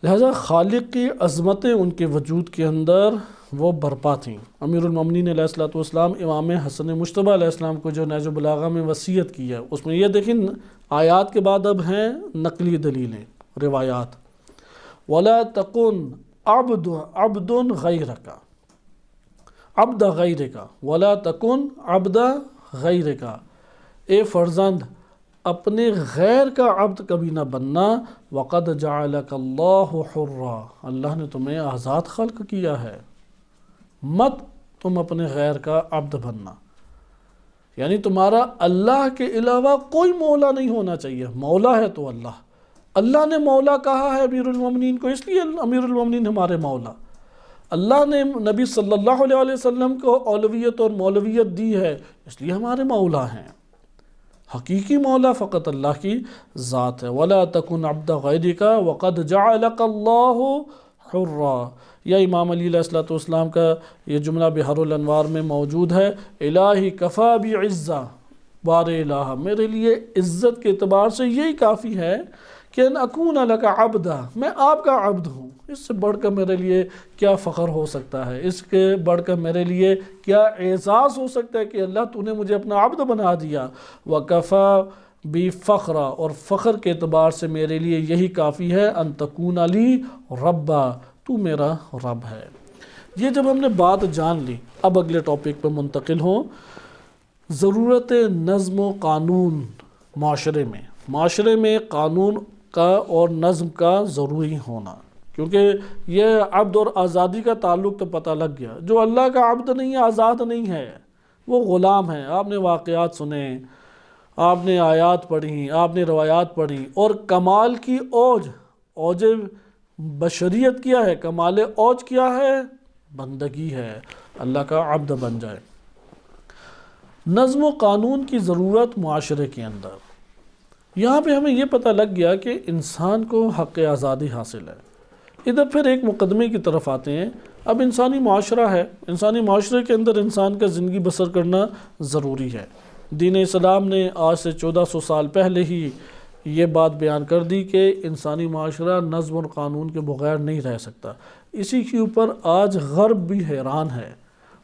لہذا خالق کی عظمتیں ان کے وجود کے اندر وہ برپا تھیں۔ امیر المومنین علیہ السلام امام حسن مجتبیٰ علیہ السلام کو جو نہج البلاغہ میں وصیت کی ہے، اس میں یہ دیکھیں آیات کے بعد اب ہیں نقلی دلیلیں، روایات۔ وَلَا تَكُنْ عَبْدٌ غَيْرَكَ عَبْدَ غَيْرِكَ وَلَا تَكُنْ عَبْدَ غَيْرِكَ، اے فرزند اپنے غیر کا عبد کبھی نہ بننا، وَقَدْ جَعَلَكَ اللَّهُ حُرًّا، اللہ نے تمہیں آزاد خلق کیا ہے، مت تم اپنے غیر کا عبد بننا، یعنی تمہارا اللہ کے علاوہ کوئی مولا نہیں ہونا چاہیے۔ مولا ہے تو اللہ، اللہ نے مولا کہا ہے امیر المومنین کو، اس لیے امیر المومنین ہمارے مولا۔ اللہ نے نبی صلی اللہ علیہ وسلم کو اولویت اور مولویت دی ہے، اس لیے ہمارے مولا ہیں۔ حقیقی مولا فقط اللہ کی ذات ہے۔ وَلَا تَكُنْ عَبْدَ غَيْرِكَ وَقَدْ جَعَلَكَ اللَّهُ حُرًّا، یا امام علی علیہ السلام کا یہ جملہ بحر الانوار میں موجود ہے، الہی کفا بی عزہ بار الہ، میرے لیے عزت کے اعتبار سے یہی کافی ہے کہ ان اکون لک عبدا، میں آپ کا عبد ہوں، اس سے بڑھ کر میرے لیے کیا فخر ہو سکتا ہے، اس کے بڑھ کر میرے لیے کیا اعزاز ہو سکتا ہے کہ اللہ تو نے مجھے اپنا عبد بنا دیا۔ وکفا بی فخرا، اور فخر کے اعتبار سے میرے لیے یہی کافی ہے، ان تکون لی ربا، تو میرا رب ہے۔ یہ جب ہم نے بات جان لی، اب اگلے ٹاپک پہ منتقل ہوں، ضرورت نظم و قانون معاشرے میں قانون کا اور نظم کا ضروری ہونا، کیونکہ یہ عبد اور آزادی کا تعلق تو پتہ لگ گیا، جو اللہ کا عبد نہیں ہے، آزاد نہیں ہے، وہ غلام ہے۔ آپ نے واقعات سنے، آپ نے آیات پڑھی، آپ نے روایات پڑھی، اور کمال کی اوج بشریت کیا ہے، کمال اوج کیا ہے، بندگی ہے، اللہ کا عبد بن جائے۔ نظم و قانون کی ضرورت معاشرے کے اندر، یہاں پہ ہمیں یہ پتہ لگ گیا کہ انسان کو حق آزادی حاصل ہے۔ ادھر پھر ایک مقدمے کی طرف آتے ہیں، اب انسانی معاشرہ ہے، انسانی معاشرے کے اندر انسان کا زندگی بسر کرنا ضروری ہے۔ دین اسلام نے آج سے 1400 سال پہلے ہی یہ بات بیان کر دی کہ انسانی معاشرہ نظم اور قانون کے بغیر نہیں رہ سکتا۔ اسی کے اوپر آج غرب بھی حیران ہے،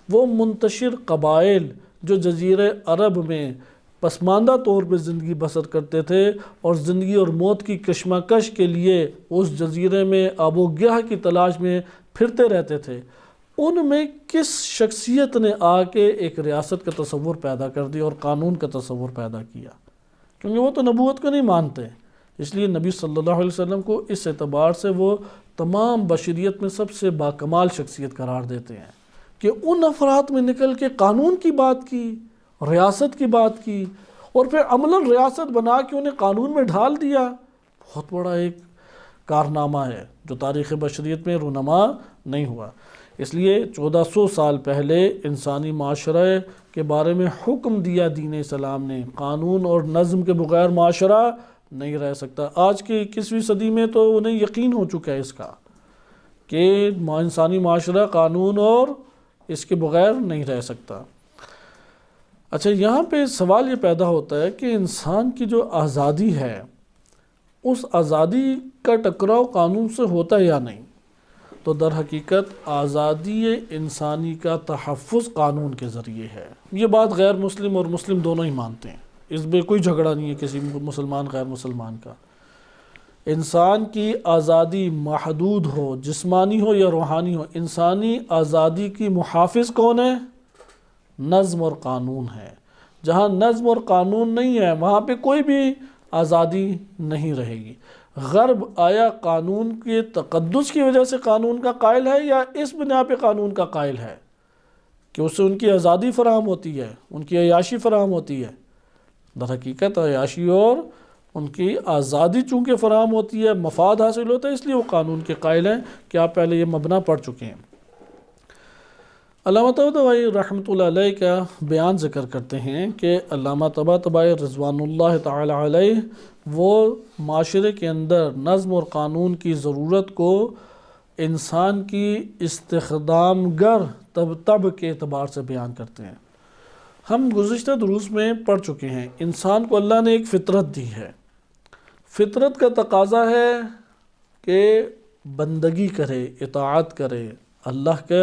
وہ منتشر قبائل جو جزیرہ عرب میں پسماندہ طور پہ زندگی بسر کرتے تھے اور زندگی اور موت کی کشمکش کے لیے اس جزیرے میں آب و گیاہ کی تلاش میں پھرتے رہتے تھے، ان میں کس شخصیت نے آ کے ایک ریاست کا تصور پیدا کر دیا اور قانون کا تصور پیدا کیا، کیونکہ وہ تو نبوت کو نہیں مانتے، اس لیے نبی صلی اللہ علیہ وسلم کو اس اعتبار سے وہ تمام بشریت میں سب سے باکمال شخصیت قرار دیتے ہیں کہ ان افراد میں نکل کے قانون کی بات کی، ریاست کی بات کی، اور پھر عملاً ریاست بنا کے انہیں قانون میں ڈھال دیا۔ بہت بڑا ایک کارنامہ ہے جو تاریخ بشریت میں رونما نہیں ہوا۔ اس لیے 1400 سال پہلے انسانی معاشرے کے بارے میں حکم دیا دین اسلام نے، قانون اور نظم کے بغیر معاشرہ نہیں رہ سکتا۔ آج کی 21ویں صدی میں تو انہیں یقین ہو چکا ہے اس کا کہ انسانی معاشرہ قانون اور اس کے بغیر نہیں رہ سکتا۔ اچھا، یہاں پہ سوال یہ پیدا ہوتا ہے کہ انسان کی جو آزادی ہے، اس آزادی کا ٹکراؤ قانون سے ہوتا ہے یا نہیں؟ تو در حقیقت آزادی انسانی کا تحفظ قانون کے ذریعے ہے۔ یہ بات غیر مسلم اور مسلم دونوں ہی مانتے ہیں، اس میں کوئی جھگڑا نہیں ہے کسی مسلمان غیر مسلمان کا۔ انسان کی آزادی محدود ہو، جسمانی ہو یا روحانی ہو، انسانی آزادی کی محافظ کون ہے؟ نظم اور قانون ہے۔ جہاں نظم اور قانون نہیں ہے وہاں پہ کوئی بھی آزادی نہیں رہے گی۔ غرب آیا قانون کے تقدس کی وجہ سے قانون کا قائل ہے یا اس بنا پہ قانون کا قائل ہے کہ اس سے ان کی آزادی فراہم ہوتی ہے، ان کی عیاشی فراہم ہوتی ہے؟ در حقیقت عیاشی اور ان کی آزادی چونکہ فراہم ہوتی ہے، مفاد حاصل ہوتا ہے، اس لیے وہ قانون کے قائل ہیں کہ آپ پہلے یہ مبنا پڑھ چکے ہیں۔ علامہ طباطبائی رحمۃ اللہ علیہ کا بیان ذکر کرتے ہیں کہ علامہ طباطبائی رضوان اللہ تعالی علیہ وہ معاشرے کے اندر نظم اور قانون کی ضرورت کو انسان کی استخدام گر طب کے اعتبار سے بیان کرتے ہیں۔ ہم گزشتہ دروس میں پڑھ چکے ہیں، انسان کو اللہ نے ایک فطرت دی ہے، فطرت کا تقاضا ہے کہ بندگی کرے، اطاعت کرے، اللہ کے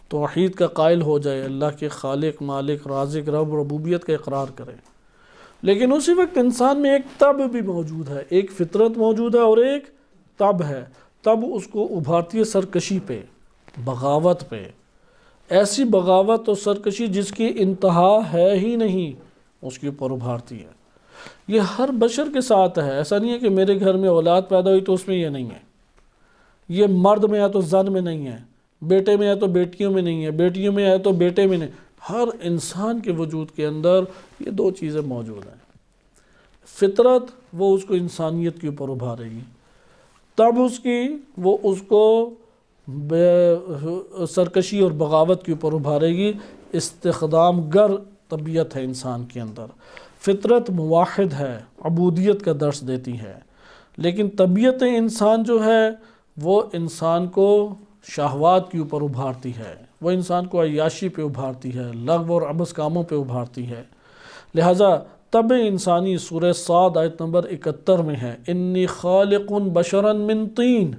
توحید کا قائل ہو جائے، اللہ کے خالق، مالک، رازق، رب، ربوبیت کا اقرار کرے۔ لیکن اسی وقت انسان میں ایک طب بھی موجود ہے، ایک فطرت موجود ہے اور ایک طب ہے۔ طب اس کو ابھارتی ہے سرکشی پہ، بغاوت پہ، ایسی بغاوت اور سرکشی جس کی انتہا ہے ہی نہیں، اس کے اوپر ابھارتی ہے۔ یہ ہر بشر کے ساتھ ہے، ایسا نہیں ہے کہ میرے گھر میں اولاد پیدا ہوئی تو اس میں یہ نہیں ہے، یہ مرد میں ہے تو زن میں نہیں ہے، بیٹے میں ہے تو بیٹیوں میں نہیں ہے، بیٹیوں میں ہے تو بیٹے میں نہیں، ہر انسان کے وجود کے اندر یہ دو چیزیں موجود ہیں۔ فطرت وہ اس کو انسانیت کے اوپر ابھارے گی، تب اس کی وہ اس کو سرکشی اور بغاوت کے اوپر ابھارے گی۔ استخدام گر طبیعت ہے انسان کے اندر، فطرت موحد ہے، عبودیت کا درس دیتی ہے، لیکن طبیعت انسان جو ہے وہ انسان کو شہوات کے اوپر ابھارتی ہے، وہ انسان کو عیاشی پہ ابھارتی ہے، لغو اور عبث کاموں پہ ابھارتی ہے۔ لہٰذا طبع انسانی سورہ صاد آیت نمبر 71 میں ہے، انی خالق بشرا من طین،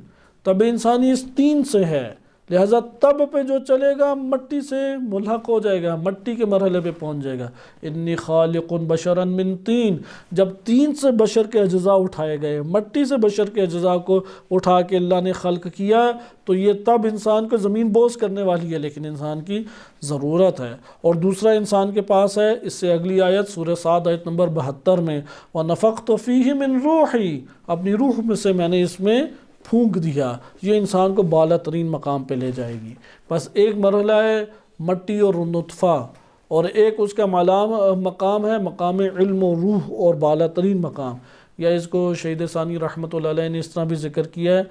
طبع انسانی اس طین سے ہے، لہٰذا طب پہ جو چلے گا مٹی سے ملحق ہو جائے گا، مٹی کے مرحلے پہ پہنچ جائے گا۔ انی خالق بشرا من طین، جب طین سے بشر کے اجزاء اٹھائے گئے، مٹی سے بشر کے اجزاء کو اٹھا کے اللہ نے خلق کیا، تو یہ تب انسان کو زمین بوس کرنے والی ہے، لیکن انسان کی ضرورت ہے۔ اور دوسرا انسان کے پاس ہے، اس سے اگلی آیت سورہ صاد آیت نمبر 72 میں، وَنَفَخْتُ فِيهِ مِن رُوحِي، اپنی روح میں سے میں نے اس میں پھونک دیا۔ یہ انسان کو بالا ترین مقام پہ لے جائے گی۔ بس ایک مرحلہ ہے مٹی اور نطفہ، اور ایک اس کا مقام ہے مقام علم و روح اور بالا ترین مقام۔ یا اس کو شہید ثانی رحمۃ اللہ علیہ نے اس طرح بھی ذکر کیا ہے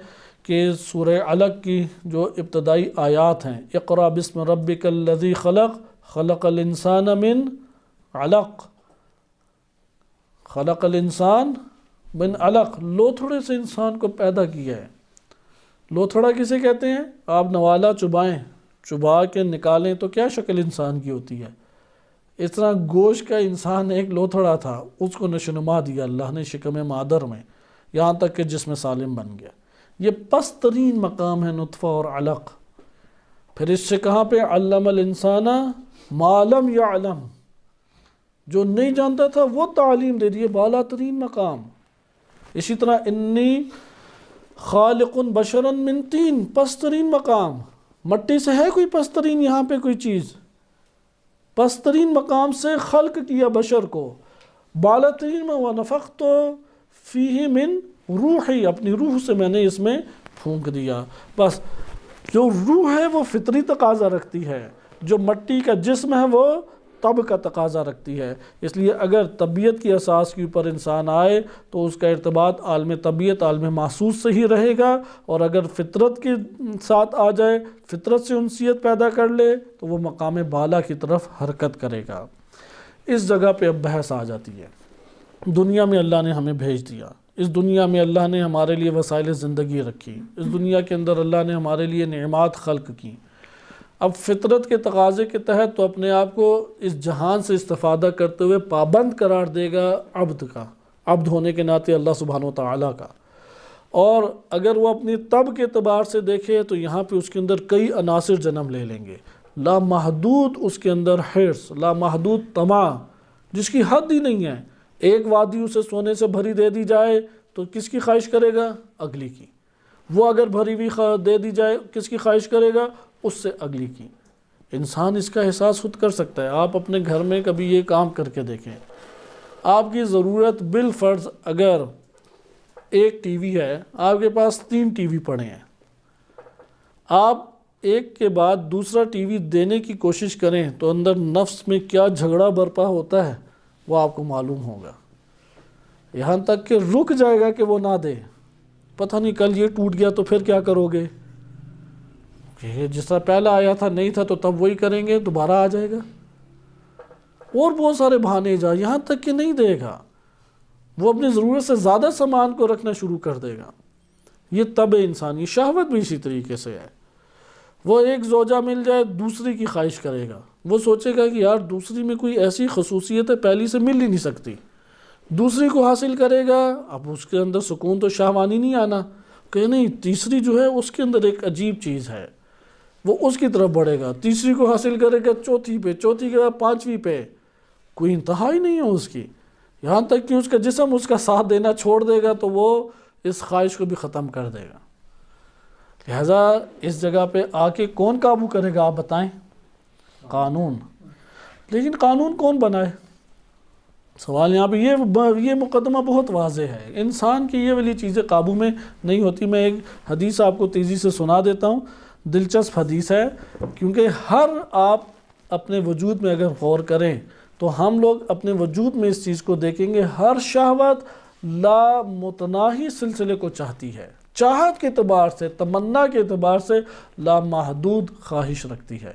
کہ سورہ علق کی جو ابتدائی آیات ہیں، اقرأ بسم ربک الذی خلق، خلق الانسان من علق، خلق الانسان من علق، لوتھڑے سے انسان کو پیدا کیا ہے۔ لوتھڑا کسے کہتے ہیں؟ آپ نوالا چبائیں، چبا کے نکالیں تو کیا شکل انسان کی ہوتی ہے؟ اس طرح گوشت کا انسان ایک لوتھڑا تھا، اس کو نشونما دیا اللہ نے شکم مادر میں، یہاں تک کہ جسم سالم بن گیا۔ یہ پست ترین مقام ہے نطفہ اور علق۔ پھر اس سے کہاں پہ علم الانسان ما لم یعلم، جو نہیں جانتا تھا وہ تعلیم دے دی، بالا ترین مقام۔ اسی طرح انی خالق بشرا من طین، پست ترین مقام۔ مٹی سے ہے کوئی پست ترین یہاں پہ کوئی چیز؟ پست ترین مقام سے خلق کیا بشر کو، بالا ترین میں وَنَفَخْتُ فِيهِ مِن روحی، اپنی روح سے میں نے اس میں پھونک دیا۔ بس جو روح ہے وہ فطری تقاضا رکھتی ہے، جو مٹی کا جسم ہے وہ طب کا تقاضا رکھتی ہے۔ اس لیے اگر طبیعت کی اساس کے اوپر انسان آئے تو اس کا ارتباط عالم طبیعت، عالم محسوس سے ہی رہے گا، اور اگر فطرت کے ساتھ آ جائے، فطرت سے انسیت پیدا کر لے، تو وہ مقام بالا کی طرف حرکت کرے گا۔ اس جگہ پہ اب بحث آ جاتی ہے۔ دنیا میں اللہ نے ہمیں بھیج دیا، اس دنیا میں اللہ نے ہمارے لیے وسائل زندگی رکھی، اس دنیا کے اندر اللہ نے ہمارے لیے نعمات خلق کی۔ اب فطرت کے تقاضے کے تحت تو اپنے آپ کو اس جہان سے استفادہ کرتے ہوئے پابند قرار دے گا عبد کا، عبد ہونے کے ناطے اللہ سبحانہ و تعالیٰ کا۔ اور اگر وہ اپنی طب کے اعتبار سے دیکھے تو یہاں پہ اس کے اندر کئی عناصر جنم لے لیں گے، لامحدود اس کے اندر حرص، لامحدود طمع، جس کی حد ہی نہیں ہے۔ ایک وادی اسے سونے سے بھری دے دی جائے تو کس کی خواہش کرے گا؟ اگلی کی۔ وہ اگر بھری ہوئی دے دی جائے کس کی خواہش کرے گا؟ اس سے اگلی کی۔ انسان اس کا احساس خود کر سکتا ہے۔ آپ اپنے گھر میں کبھی یہ کام کر کے دیکھیں، آپ کی ضرورت بالفرض اگر ایک ٹی وی ہے، آپ کے پاس 3 ٹی وی پڑے ہیں، آپ ایک کے بعد دوسرا ٹی وی دینے کی کوشش کریں تو اندر نفس میں کیا جھگڑا برپا ہوتا ہے وہ آپ کو معلوم ہوگا، یہاں تک کہ رک جائے گا کہ وہ نہ دے۔ پتہ نہیں کل یہ ٹوٹ گیا تو پھر کیا کرو گے؟ کہ جس طرح پہلا آیا تھا نہیں تھا تو تب وہی کریں گے، دوبارہ آ جائے گا، اور بہت سارے بہانے جا، یہاں تک کہ نہیں دے گا، وہ اپنی ضرورت سے زیادہ سامان کو رکھنا شروع کر دے گا۔ یہ طبع انسانی، شہوت بھی اسی طریقے سے ہے۔ وہ ایک زوجہ مل جائے دوسری کی خواہش کرے گا، وہ سوچے گا کہ یار دوسری میں کوئی ایسی خصوصیت ہے پہلی سے مل ہی نہیں سکتی، دوسری کو حاصل کرے گا، اب اس کے اندر سکون تو شہوانی نہیں آنا، کہ نہیں تیسری جو ہے اس کے اندر ایک عجیب چیز ہے، وہ اس کی طرف بڑھے گا، تیسری کو حاصل کرے گا چوتھی پہ، چوتھی کے بعد 5ویں پہ، کوئی انتہا ہی نہیں ہے اس کی، یہاں تک کہ اس کا جسم اس کا ساتھ دینا چھوڑ دے گا تو وہ اس خواہش کو بھی ختم کر دے گا۔ لہذا اس جگہ پہ آ کے کون قابو کرے گا آپ بتائیں؟ قانون۔ لیکن قانون کون بنائے؟ سوال یہاں پہ یہ مقدمہ بہت واضح ہے، انسان کی یہ والی چیزیں قابو میں نہیں ہوتی۔ میں ایک حدیث آپ کو تیزی سے سنا دیتا ہوں، دلچسپ حدیث ہے، کیونکہ ہر آپ اپنے وجود میں اگر غور کریں تو ہم لوگ اپنے وجود میں اس چیز کو دیکھیں گے، ہر شہوت لامتناہی سلسلے کو چاہتی ہے، چاہت کے اعتبار سے، تمنا کے اعتبار سے لامحدود خواہش رکھتی ہے۔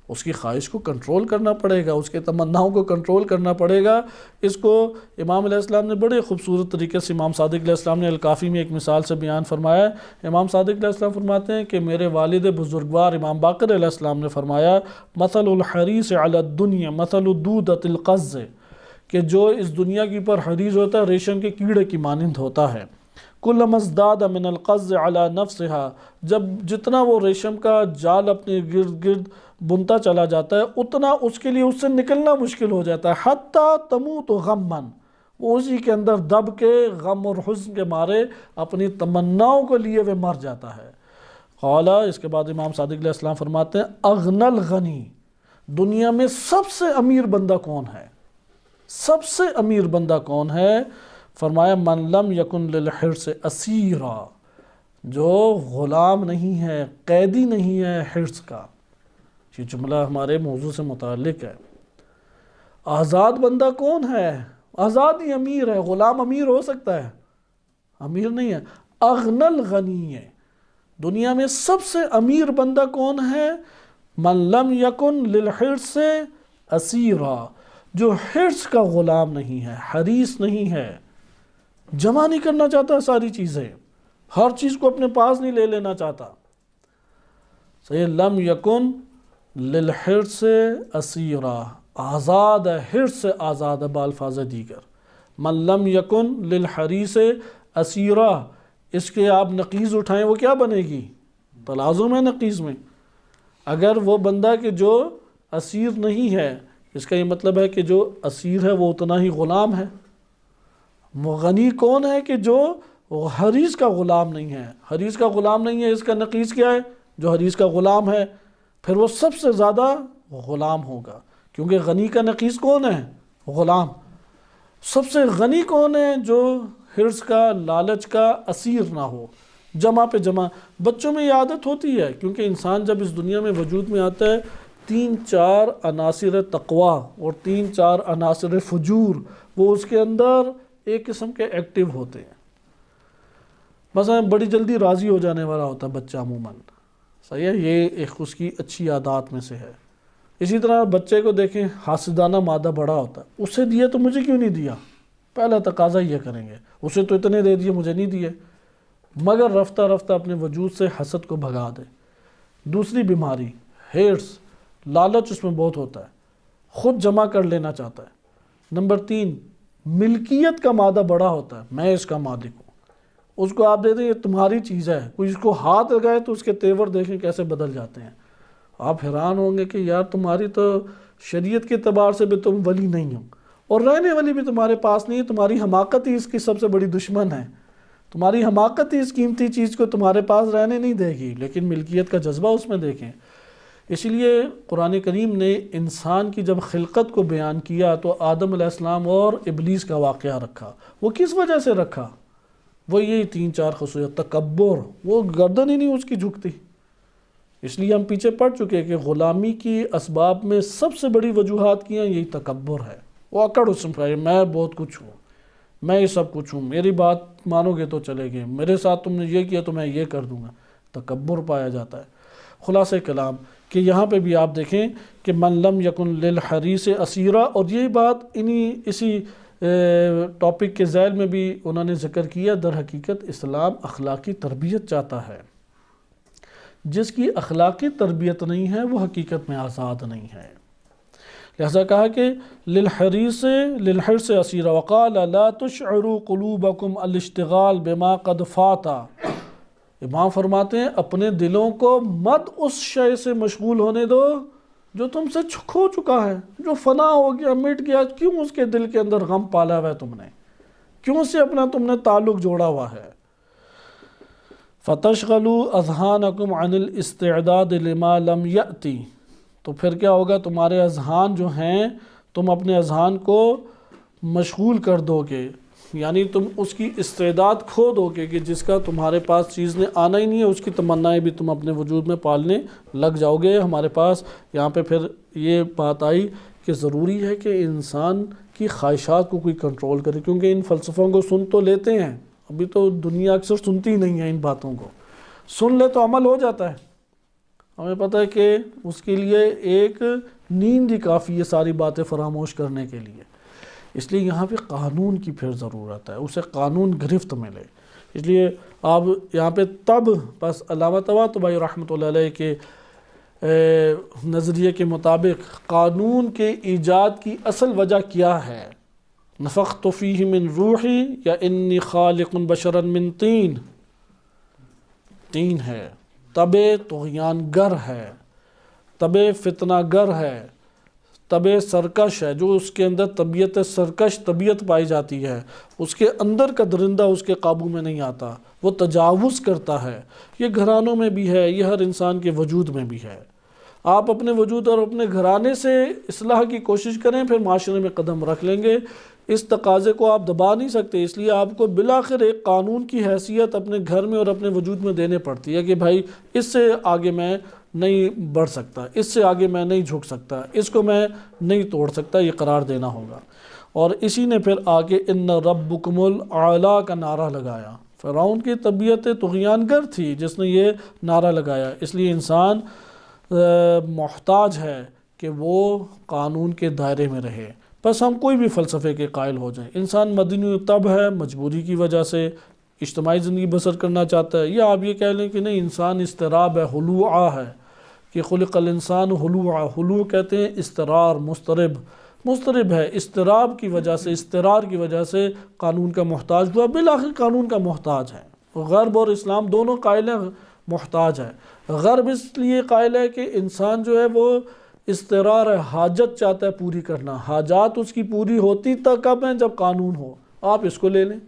اس کی خواہش کو کنٹرول کرنا پڑے گا، اس کے تمناؤں کو کنٹرول کرنا پڑے گا۔ اس کو امام علیہ السلام نے بڑے خوبصورت طریقے سے امام صادق علیہ السلام نے الکافی میں ایک مثال سے بیان فرمایا ہے۔ امام صادق علیہ السلام فرماتے ہیں کہ میرے والد بزرگوار امام باقر علیہ السلام نے فرمایا مثل الحریص علی الدنیا مثل الدودۃ القز، کہ جو اس دنیا کے اوپر حریص ہوتا ہے ریشم کے کیڑے کی مانند ہوتا ہے۔ کلما ازداد من القز علی نفسها، جب جتنا وہ ریشم کا جال اپنے گرد گرد بنتا چلا جاتا ہے اتنا اس کے لیے اس سے نکلنا مشکل ہو جاتا ہے، حتی تموت غما، وہ اسی کے اندر دب کے غم اور حزن کے مارے اپنی تمناؤں کو لیے وہ مر جاتا ہے۔ قال، اس کے بعد امام صادق علیہ السلام فرماتے ہیں اغنى الغنی، دنیا میں سب سے امیر بندہ کون ہے؟ سب سے امیر بندہ کون ہے؟ فرمایا من لم یکن للحرص اسیرا، جو غلام نہیں ہے، قیدی نہیں ہے حرص کا۔ یہ جملہ ہمارے موضوع سے متعلق ہے۔ آزاد بندہ کون ہے؟ آزاد ہی امیر ہے، غلام امیر ہو سکتا ہے، امیر نہیں ہے۔ اغنى الغنی ہے، دنیا میں سب سے امیر بندہ کون ہے؟ من لم یکن للحرص اسیرا، جو حرص کا غلام نہیں ہے، حریص نہیں ہے، جمع نہیں کرنا چاہتا ساری چیزیں، ہر چیز کو اپنے پاس نہیں لے لینا چاہتا۔ صحیح، لم یکن للحرص اسیرا، آزاد ہے، حرص سے آزاد ہے بالفاظ دیگر۔ من لم یکن للحریص اسیرا، اس کے آپ نقیض اٹھائیں وہ کیا بنے گی؟ تلازم ہے نقیض میں۔ اگر وہ بندہ کہ جو اسیر نہیں ہے، اس کا یہ مطلب ہے کہ جو اسیر ہے وہ اتنا ہی غلام ہے۔ غنی کون ہے؟ کہ جو حریص کا غلام نہیں ہے۔ حریص کا غلام نہیں ہے، اس کا نقیض کیا ہے؟ جو حریص کا غلام ہے، پھر وہ سب سے زیادہ غلام ہوگا، کیونکہ غنی کا نقیض کون ہے؟ غلام۔ سب سے غنی کون ہے؟ جو حرص کا، لالچ کا اسیر نہ ہو، جمع پہ جمع۔ بچوں میں یہ عادت ہوتی ہے، کیونکہ انسان جب اس دنیا میں وجود میں آتا ہے 3-4 عناصر تقوی اور 3-4 عناصر فجور وہ اس کے اندر ایک قسم کے ایکٹیو ہوتے ہیں۔ مثلا بڑی جلدی راضی ہو جانے والا ہوتا ہے بچہ عموماً، صحیح ہے، یہ ایک اس کی اچھی عادات میں سے ہے۔ اسی طرح بچے کو دیکھیں، حاسدانہ مادہ بڑا ہوتا ہے، اسے دیا تو مجھے کیوں نہیں دیا، پہلا تقاضا یہ کریں گے، اسے تو اتنے دے دیے مجھے نہیں دیے، مگر رفتہ رفتہ اپنے وجود سے حسد کو بھگا دے۔ دوسری بیماری حرص، لالچ اس میں بہت ہوتا ہے، خود جمع کر لینا چاہتا ہے۔ نمبر 3 ملکیت کا مادہ بڑا ہوتا ہے، میں اس کا مالک ہوں، اس کو آپ دے دیں یہ تمہاری چیز ہے، کوئی اس کو ہاتھ لگائے تو اس کے تیور دیکھیں کیسے بدل جاتے ہیں۔ آپ حیران ہوں گے کہ یار تمہاری تو شریعت کے اعتبار سے بھی تم ولی نہیں ہو، اور رہنے والی بھی تمہارے پاس نہیں ہے، تمہاری حماقت ہی اس کی سب سے بڑی دشمن ہے، تمہاری حماقت ہی اس قیمتی چیز کو تمہارے پاس رہنے نہیں دے گی، لیکن ملکیت کا جذبہ اس میں دیکھیں۔ اسی لیے قرآن کریم نے انسان کی جب خلقت کو بیان کیا تو آدم علیہ السلام اور ابلیس کا واقعہ رکھا۔ وہ کس وجہ سے رکھا؟ وہ یہی 3-4 خصوصیت، تکبر، وہ گردن ہی نہیں اس کی جھکتی۔ اس لیے ہم پیچھے پڑ چکے کہ غلامی کی اسباب میں سب سے بڑی وجوہات کی ہیں یہی تکبر ہے۔ وہ اکڑ اس میں، میں بہت کچھ ہوں، میں یہ سب کچھ ہوں، میری بات مانو گے تو چلے گے، میرے ساتھ تم نے یہ کیا تو میں یہ کر دوں گا، تکبر پایا جاتا ہے۔ خلاصہ کلام کہ یہاں پہ بھی آپ دیکھیں کہ من لم یکن للحریص اسیرا، اور یہی بات اسی ٹاپک کے ذیل میں بھی انہوں نے ذکر کیا۔ در حقیقت اسلام اخلاقی تربیت چاہتا ہے، جس کی اخلاقی تربیت نہیں ہے وہ حقیقت میں آزاد نہیں ہے۔ لہذا کہا کہ للحرص اسیرا، وقال لا تشعروا قلوبکم الاشتغال بما قد فاتا۔ امام فرماتے ہیں اپنے دلوں کو مت اس شے سے مشغول ہونے دو جو تم سے کھو چکا ہے، جو فنا ہو گیا، مٹ گیا، کیوں اس کے دل کے اندر غم پالا ہوا ہے تم نے، کیوں سے اپنا تم نے تعلق جوڑا ہوا ہے۔ فَتَشْغَلُوا أَذْهَانَكُمْ عَنِ الْإِسْتِعْدَادِ لِمَا لَمْ يَأْتِ، تو پھر کیا ہوگا، تمہارے اذہان جو ہیں تم اپنے اذہان کو مشغول کر دو گے، یعنی تم اس کی استعداد کھو دو گے کہ جس کا تمہارے پاس چیز نے آنا ہی نہیں ہے، اس کی تمنائیں بھی تم اپنے وجود میں پالنے لگ جاؤ گے۔ ہمارے پاس یہاں پہ پھر یہ بات آئی کہ ضروری ہے کہ انسان کی خواہشات کو کوئی کنٹرول کرے، کیونکہ ان فلسفوں کو سن تو لیتے ہیں، ابھی تو دنیا اکثر سنتی ہی نہیں ہے، ان باتوں کو سن لے تو عمل ہو جاتا ہے، ہمیں پتہ ہے کہ اس کے لیے ایک نیند ہی کافی ہے ساری باتیں فراموش کرنے کے لیے، اس لیے یہاں پہ قانون کی پھر ضرورت ہے، اسے قانون گرفت ملے۔ اس لیے آپ یہاں پہ تب بس علامہ طباطبائی رحمۃ اللہ علیہ کے نظریے کے مطابق قانون کے ایجاد کی اصل وجہ کیا ہے؟ نفخت فیہ من روحی یا انی خالق بشرا من طین، تین ہے، طبع طغیان گر ہے، طبع فتنہ گر ہے، طبع سرکش ہے، جو اس کے اندر طبیعت سرکش طبیعت پائی جاتی ہے، اس کے اندر کا درندہ اس کے قابو میں نہیں آتا، وہ تجاوز کرتا ہے۔ یہ گھرانوں میں بھی ہے، یہ ہر انسان کے وجود میں بھی ہے۔ آپ اپنے وجود اور اپنے گھرانے سے اصلاح کی کوشش کریں، پھر معاشرے میں قدم رکھ لیں گے۔ اس تقاضے کو آپ دبا نہیں سکتے، اس لیے آپ کو بالآخر ایک قانون کی حیثیت اپنے گھر میں اور اپنے وجود میں دینے پڑتی ہے کہ بھائی اس سے آگے میں نہیں بڑھ سکتا، اس سے آگے میں نہیں جھک سکتا، اس کو میں نہیں توڑ سکتا، یہ قرار دینا ہوگا۔ اور اسی نے پھر آگے ان ربکم الاعلیٰ کا نعرہ لگایا۔ فرعون کی طبیعت طغیان گر تھی جس نے یہ نعرہ لگایا، اس لیے انسان محتاج ہے کہ وہ قانون کے دائرے میں رہے۔ بس ہم کوئی بھی فلسفے کے قائل ہو جائیں، انسان مدنی طب ہے، مجبوری کی وجہ سے اجتماعی زندگی بسر کرنا چاہتا ہے، یا آپ یہ کہہ لیں کہ نہیں انسان اضطراب ہے، ہلوعہ ہے، کہ خلق الانسان ہلوعہ، ہلوع کہتے ہیں اضطرار، مضطرب ہے، اضطراب کی وجہ سے، اضطرار کی وجہ سے قانون کا محتاج ہوا، بالآخر قانون کا محتاج ہے۔ غرب اور اسلام دونوں قائل ہیں محتاج ہے۔ غرب اس لیے قائل ہے کہ انسان جو ہے وہ اضطرار ہے، حاجت چاہتا ہے پوری کرنا، حاجات اس کی پوری ہوتی تک کب ہیں؟ جب قانون ہو۔ آپ اس کو لے لیں،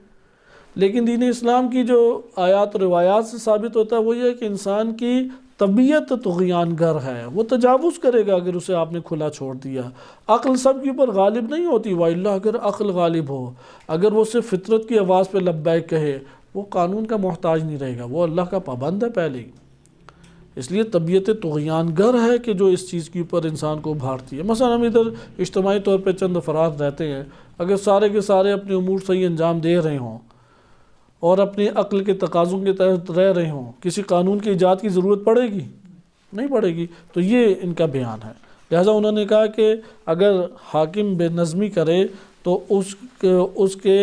لیکن دین اسلام کی جو آیات و روایات سے ثابت ہوتا ہے وہ یہ ہے کہ انسان کی طبیعت طغیان گر ہے، وہ تجاوز کرے گا اگر اسے آپ نے کھلا چھوڑ دیا۔ عقل سب کے اوپر غالب نہیں ہوتی، وَإِلَّا اگر عقل غالب ہو، اگر وہ صرف فطرت کی آواز پہ لبیک کہے، وہ قانون کا محتاج نہیں رہے گا، وہ اللہ کا پابند ہے پہلے ہی۔ اس لیے طبیعت طغیان گر ہے کہ جو اس چیز کے اوپر انسان کو ابھارتی ہے۔ مثلا ہم ادھر اجتماعی طور پہ چند افراد رہتے ہیں، اگر سارے کے سارے اپنے امور صحیح انجام دے رہے ہوں اور اپنی عقل کے تقاضوں کے تحت رہ رہے ہوں، کسی قانون کی ایجاد کی ضرورت پڑے گی؟ نہیں پڑے گی۔ تو یہ ان کا بیان ہے۔ لہٰذا انہوں نے کہا کہ اگر حاکم بے نظمی کرے تو اس کے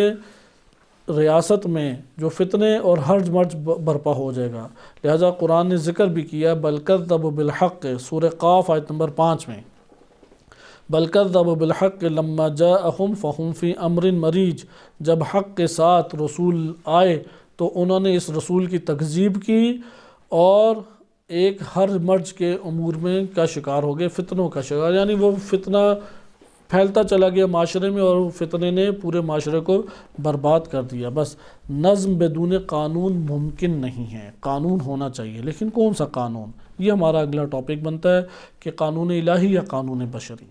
ریاست میں جو فتنے اور ہرج مرج برپا ہو جائے گا۔ لہٰذا قرآن نے ذکر بھی کیا بل کذبوا بالحق، سورہ قاف آیت نمبر 5 میں، بل کذبوا بالحق لما جاءہم فہم فی امر مریج، جب حق کے ساتھ رسول آئے تو انہوں نے اس رسول کی تکذیب کی اور ایک ہر مرج کے امور میں کا شکار ہو گئے، فتنوں کا شکار، یعنی وہ فتنہ پھیلتا چلا گیا معاشرے میں اور فتنے نے پورے معاشرے کو برباد کر دیا۔ بس نظم بدون قانون ممکن نہیں ہے، قانون ہونا چاہیے، لیکن کون سا قانون؟ یہ ہمارا اگلا ٹاپک بنتا ہے کہ قانون الہی یا قانون بشری۔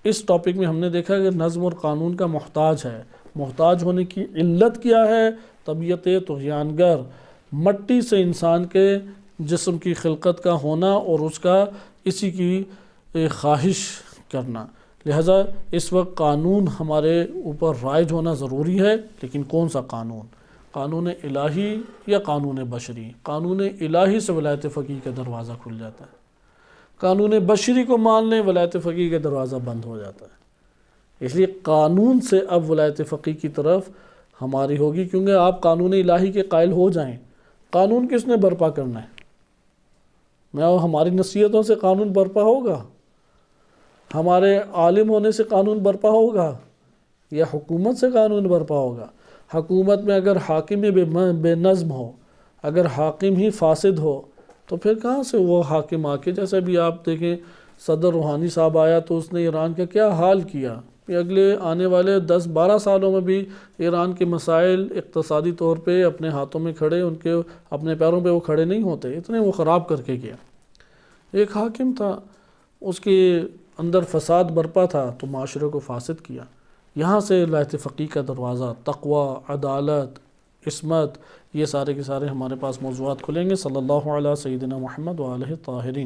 اس ٹاپک میں ہم نے دیکھا کہ نظم اور قانون کا محتاج ہے، محتاج ہونے کی علت کیا ہے؟ طبیعت طغیان گر، مٹی سے انسان کے جسم کی خلقت کا ہونا اور اس کا اسی کی خواہش کرنا۔ لہذا اس وقت قانون ہمارے اوپر رائج ہونا ضروری ہے، لیکن کون سا قانون؟ قانون الہی یا قانون بشری؟ قانون الہی سے ولایت فقیہ کا دروازہ کھل جاتا ہے، قانون بشری کو مان لیں ولایت فقیہ کا دروازہ بند ہو جاتا ہے۔ اس لیے قانون سے اب ولایت فقیہ کی طرف ہماری ہوگی، کیونکہ آپ قانون الہی کے قائل ہو جائیں، قانون کس نے برپا کرنا ہے؟ ہماری نصیحتوں سے قانون برپا ہوگا؟ ہمارے عالم ہونے سے قانون برپا ہوگا یا حکومت سے قانون برپا ہوگا؟ حکومت میں اگر حاکم بے نظم ہو، اگر حاکم ہی فاسد ہو تو پھر کہاں سے وہ حاکم آ کے، جیسے بھی آپ دیکھیں صدر روحانی صاحب آیا تو اس نے ایران کا کیا حال کیا، کہ اگلے آنے والے 10-12 سالوں میں بھی ایران کے مسائل اقتصادی طور پہ اپنے ہاتھوں میں کھڑے، ان کے اپنے پیروں پہ وہ کھڑے نہیں ہوتے، اتنے وہ خراب کر کے گیا۔ ایک حاکم تھا، اس کے اندر فساد برپا تھا تو معاشرے کو فاسد کیا۔ یہاں سے ولایت فقیہ کا دروازہ، تقوی، عدالت، عصمت، یہ سارے کے سارے ہمارے پاس موضوعات کھلیں گے۔ صلی اللہ علیہ سیدنا محمد وآلہ الطاہرین۔